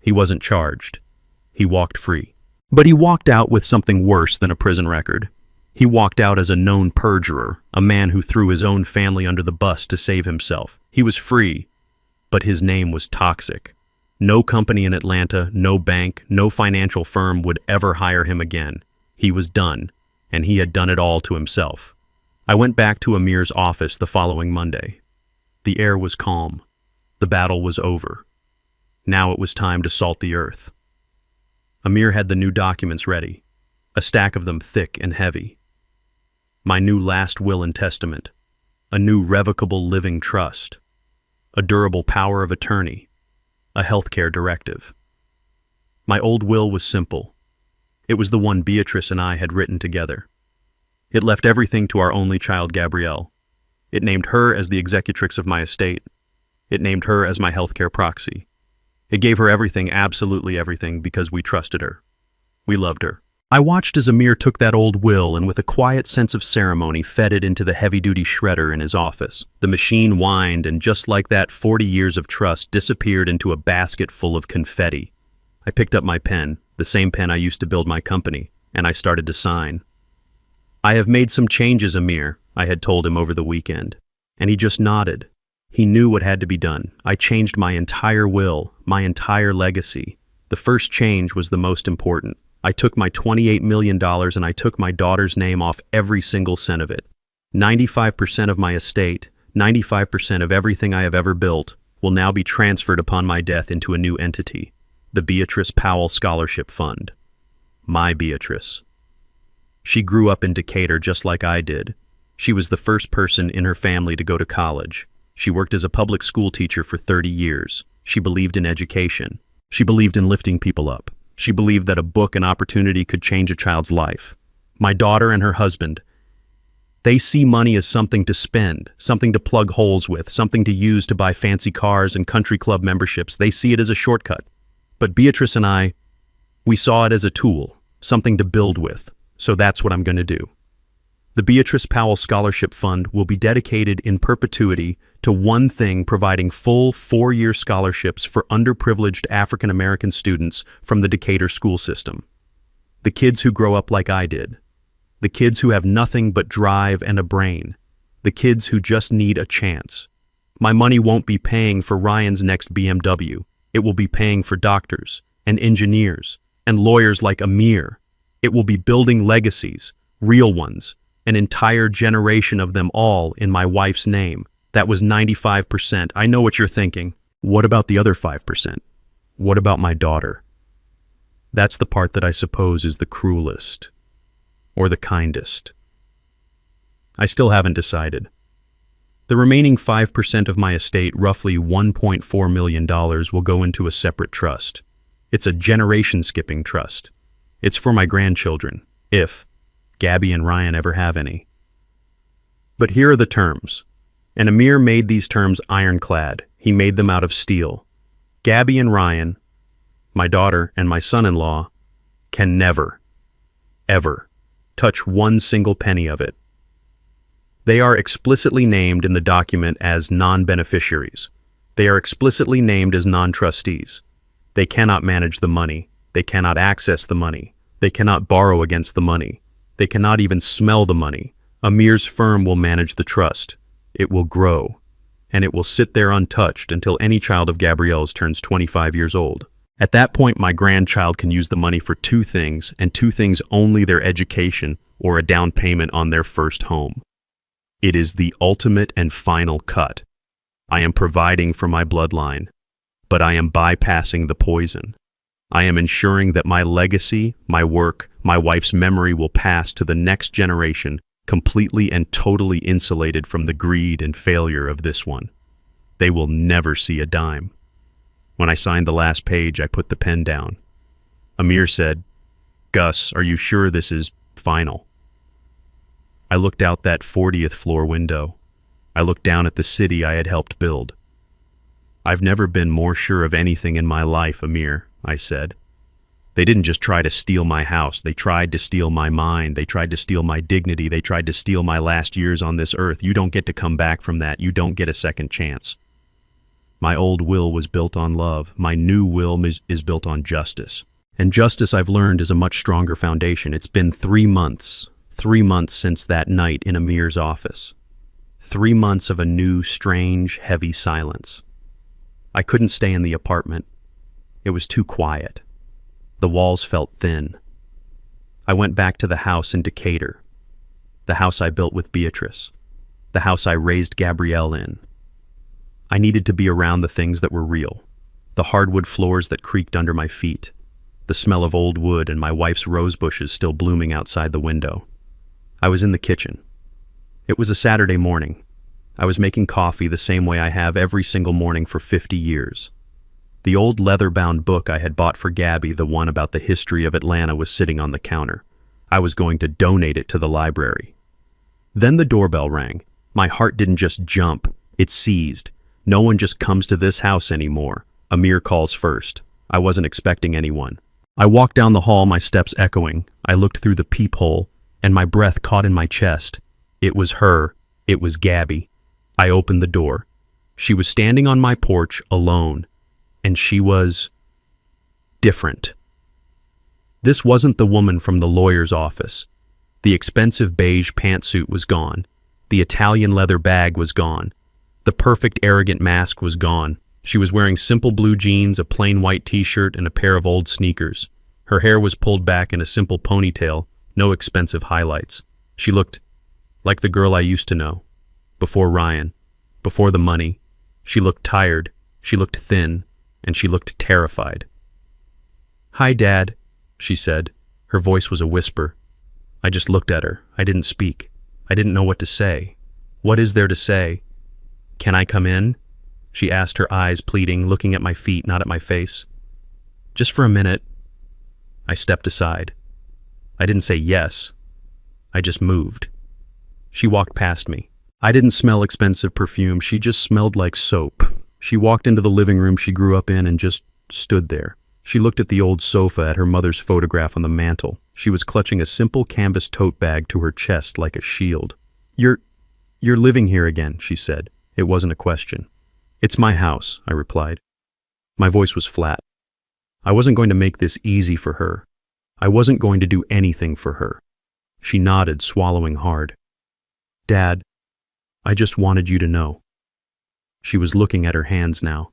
he wasn't charged. He walked free. But he walked out with something worse than a prison record. He walked out as a known perjurer, a man who threw his own family under the bus to save himself. He was free, but his name was toxic. No company in Atlanta, no bank, no financial firm would ever hire him again. He was done, and he had done it all to himself. I went back to Amir's office the following Monday. The air was calm. The battle was over. Now it was time to salt the earth. Amir had the new documents ready, a stack of them thick and heavy. My new last will and testament, a new revocable living trust, a durable power of attorney, a healthcare directive. My old will was simple. It was the one Beatrice and I had written together. It left everything to our only child, Gabrielle. It named her as the executrix of my estate. It named her as my healthcare proxy. It gave her everything, absolutely everything, because we trusted her. We loved her. I watched as Amir took that old will and with a quiet sense of ceremony fed it into the heavy-duty shredder in his office. The machine whined, and just like that, 40 years of trust disappeared into a basket full of confetti. I picked up my pen, the same pen I used to build my company, and I started to sign. I have made some changes, Amir, I had told him over the weekend, and he just nodded. He knew what had to be done. I changed my entire will, my entire legacy. The first change was the most important. I took my $28 million and I took my daughter's name off every single cent of it. 95% of my estate, 95% of everything I have ever built, will now be transferred upon my death into a new entity, the Beatrice Powell Scholarship Fund. My Beatrice. She grew up in Decatur just like I did. She was the first person in her family to go to college. She worked as a public school teacher for 30 years. She believed in education. She believed in lifting people up. She believed that a book and opportunity could change a child's life. My daughter and her husband, they see money as something to spend, something to plug holes with, something to use to buy fancy cars and country club memberships. They see it as a shortcut. But Beatrice and I, we saw it as a tool, something to build with. So that's what I'm going to do. The Beatrice Powell Scholarship Fund will be dedicated in perpetuity to one thing, providing full 4-year scholarships for underprivileged African American students from the Decatur school system. The kids who grow up like I did. The kids who have nothing but drive and a brain. The kids who just need a chance. My money won't be paying for Ryan's next BMW. It will be paying for doctors and engineers and lawyers like Amir. It will be building legacies, real ones, an entire generation of them, all in my wife's name. That was 95%. I know what you're thinking. What about the other 5%? What about my daughter? That's the part that I suppose is the cruelest, or the kindest. I still haven't decided. The remaining 5% of my estate, roughly $1.4 million, will go into a separate trust. It's a generation-skipping trust. It's for my grandchildren, if Gabby and Ryan ever have any. But here are the terms. And Amir made these terms ironclad. He made them out of steel. Gabby and Ryan, my daughter and my son-in-law, can never, ever touch one single penny of it. They are explicitly named in the document as non-beneficiaries. They are explicitly named as non-trustees. They cannot manage the money. They cannot access the money. They cannot borrow against the money. They cannot even smell the money. Amir's firm will manage the trust. It will grow, and it will sit there untouched until any child of Gabrielle's turns 25 years old. At that point, my grandchild can use the money for two things, and two things only: their education or a down payment on their first home. It is the ultimate and final cut. I am providing for my bloodline, but I am bypassing the poison. I am ensuring that my legacy, my work, my wife's memory will pass to the next generation, completely and totally insulated from the greed and failure of this one. They will never see a dime. When I signed the last page, I put the pen down. Amir said, "Gus, are you sure this is final?" I looked out that 40th floor window. I looked down at the city I had helped build. "I've never been more sure of anything in my life, Amir," I said. "They didn't just try to steal my house. They tried to steal my mind. They tried to steal my dignity. They tried to steal my last years on this earth. You don't get to come back from that. You don't get a second chance." My old will was built on love. My new will is built on justice. And justice, I've learned, is a much stronger foundation. It's been 3 months. 3 months since that night in Amir's office. 3 months of a new, strange, heavy silence. I couldn't stay in the apartment. It was too quiet. The walls felt thin. I went back to the house in Decatur, the house I built with Beatrice, the house I raised Gabrielle in. I needed to be around the things that were real, the hardwood floors that creaked under my feet, the smell of old wood and my wife's rose bushes still blooming outside the window. I was in the kitchen. It was a Saturday morning. I was making coffee the same way I have every single morning for 50 years. The old leather-bound book I had bought for Gabby, the one about the history of Atlanta, was sitting on the counter. I was going to donate it to the library. Then the doorbell rang. My heart didn't just jump, it seized. No one just comes to this house anymore. Amir calls first. I wasn't expecting anyone. I walked down the hall, my steps echoing. I looked through the peephole, and my breath caught in my chest. It was her. It was Gabby. I opened the door. She was standing on my porch, alone. And she was different. This wasn't the woman from the lawyer's office. The expensive beige pantsuit was gone. The Italian leather bag was gone. The perfect arrogant mask was gone. She was wearing simple blue jeans, a plain white t-shirt, and a pair of old sneakers. Her hair was pulled back in a simple ponytail, no expensive highlights. She looked like the girl I used to know. Before Ryan, before the money. She looked tired, she looked thin, and she looked terrified. "Hi, Dad," she said. Her voice was a whisper. I just looked at her. I didn't speak. I didn't know what to say. What is there to say? "Can I come in?" she asked, her eyes pleading, looking at my feet, not at my face. "Just for a minute." I stepped aside. I didn't say yes. I just moved. She walked past me. I didn't smell expensive perfume. She just smelled like soap. She walked into the living room she grew up in and just stood there. She looked at the old sofa, at her mother's photograph on the mantel. She was clutching a simple canvas tote bag to her chest like a shield. You're living here again," she said. It wasn't a question. "It's my house," I replied. My voice was flat. I wasn't going to make this easy for her. I wasn't going to do anything for her. She nodded, swallowing hard. "Dad, I just wanted you to know." She was looking at her hands now.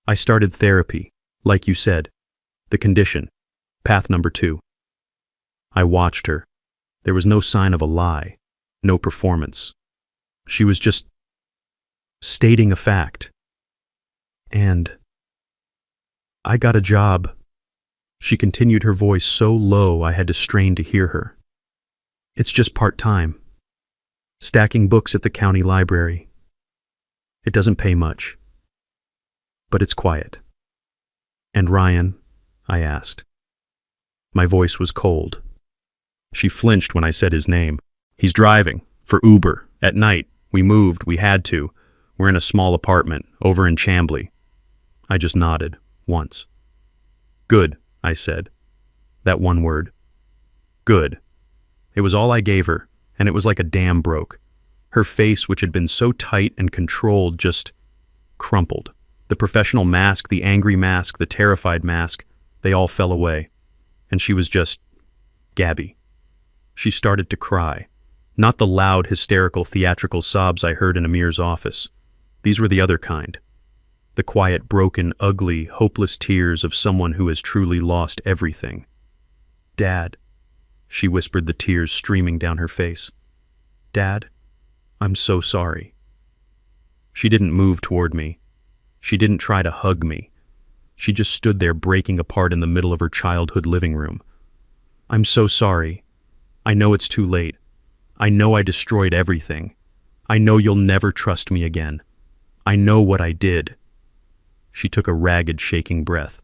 "I started therapy, like you said. The condition. Path number 2. I watched her. There was no sign of a lie, no performance. She was just stating a fact. And I got a job. She continued, her voice so low I had to strain to hear her. It's just part-time. Stacking books at the county library. It doesn't pay much. But it's quiet. And Ryan? I asked. My voice was cold. She flinched when I said his name. He's driving, for Uber, at night. We moved, we had to. We're in a small apartment, over in Chambly. I just nodded, once. Good, I said. That one word. Good. It was all I gave her, and it was like a dam broke. Her face, which had been so tight and controlled, just crumpled. The professional mask, the angry mask, the terrified mask, they all fell away. And she was just Gabby. She started to cry. Not the loud, hysterical, theatrical sobs I heard in Amir's office. These were the other kind. The quiet, broken, ugly, hopeless tears of someone who has truly lost everything. Dad, she whispered, the tears streaming down her face. Dad, I'm so sorry. She didn't move toward me. She didn't try to hug me. She just stood there breaking apart in the middle of her childhood living room. I'm so sorry. I know it's too late. I know I destroyed everything. I know you'll never trust me again. I know what I did. She took a ragged, shaking breath.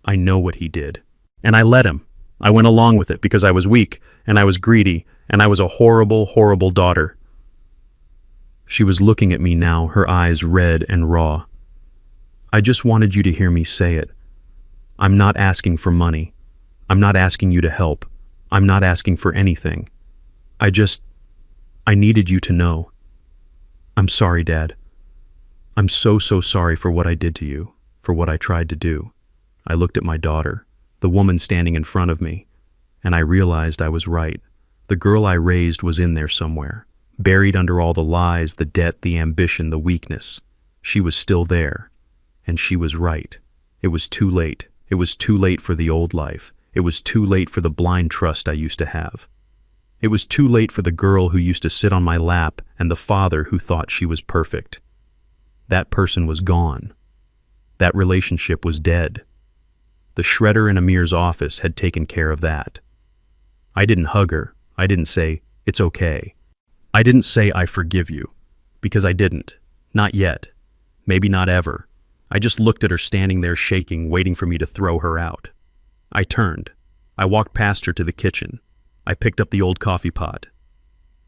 I know what he did. And I let him. I went along with it because I was weak, and I was greedy, and I was a horrible, horrible daughter. She was looking at me now, her eyes red and raw. I just wanted you to hear me say it. I'm not asking for money. I'm not asking you to help. I'm not asking for anything. I needed you to know. I'm sorry, Dad. I'm so sorry for what I did to you, for what I tried to do. I looked at my daughter, the woman standing in front of me, and I realized I was right. The girl I raised was in there somewhere, buried under all the lies, the debt, the ambition, the weakness. She was still there, and she was right. It was too late. It was too late for the old life. It was too late for the blind trust I used to have. It was too late for the girl who used to sit on my lap and the father who thought she was perfect. That person was gone. That relationship was dead. The shredder in Amir's office had taken care of that. I didn't hug her. I didn't say, it's okay. I didn't say, I forgive you. Because I didn't. Not yet. Maybe not ever. I just looked at her standing there shaking, waiting for me to throw her out. I turned. I walked past her to the kitchen. I picked up the old coffee pot.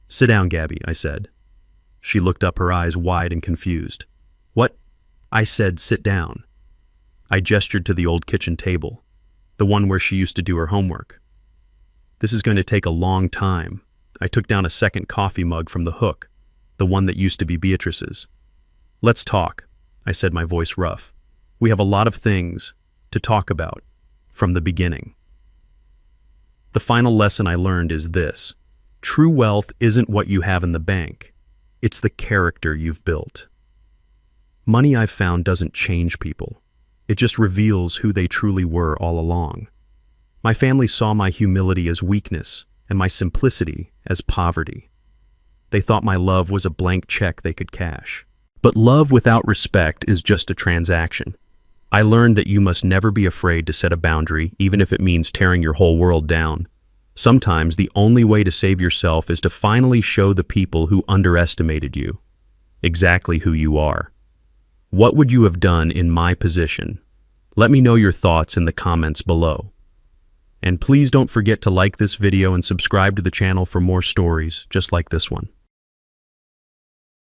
Sit down, Gabby, I said. She looked up, her eyes wide and confused. What? I said, sit down. I gestured to the old kitchen table, the one where she used to do her homework. This is going to take a long time. I took down a second coffee mug from the hook, the one that used to be Beatrice's. Let's talk, I said, my voice rough. We have a lot of things to talk about from the beginning. The final lesson I learned is this. True wealth isn't what you have in the bank. It's the character you've built. Money, I've found, doesn't change people. It just reveals who they truly were all along. My family saw my humility as weakness and my simplicity as poverty. They thought my love was a blank check they could cash. But love without respect is just a transaction. I learned that you must never be afraid to set a boundary, even if it means tearing your whole world down. Sometimes the only way to save yourself is to finally show the people who underestimated you exactly who you are. What would you have done in my position? Let me know your thoughts in the comments below. And please don't forget to like this video and subscribe to the channel for more stories just like this one.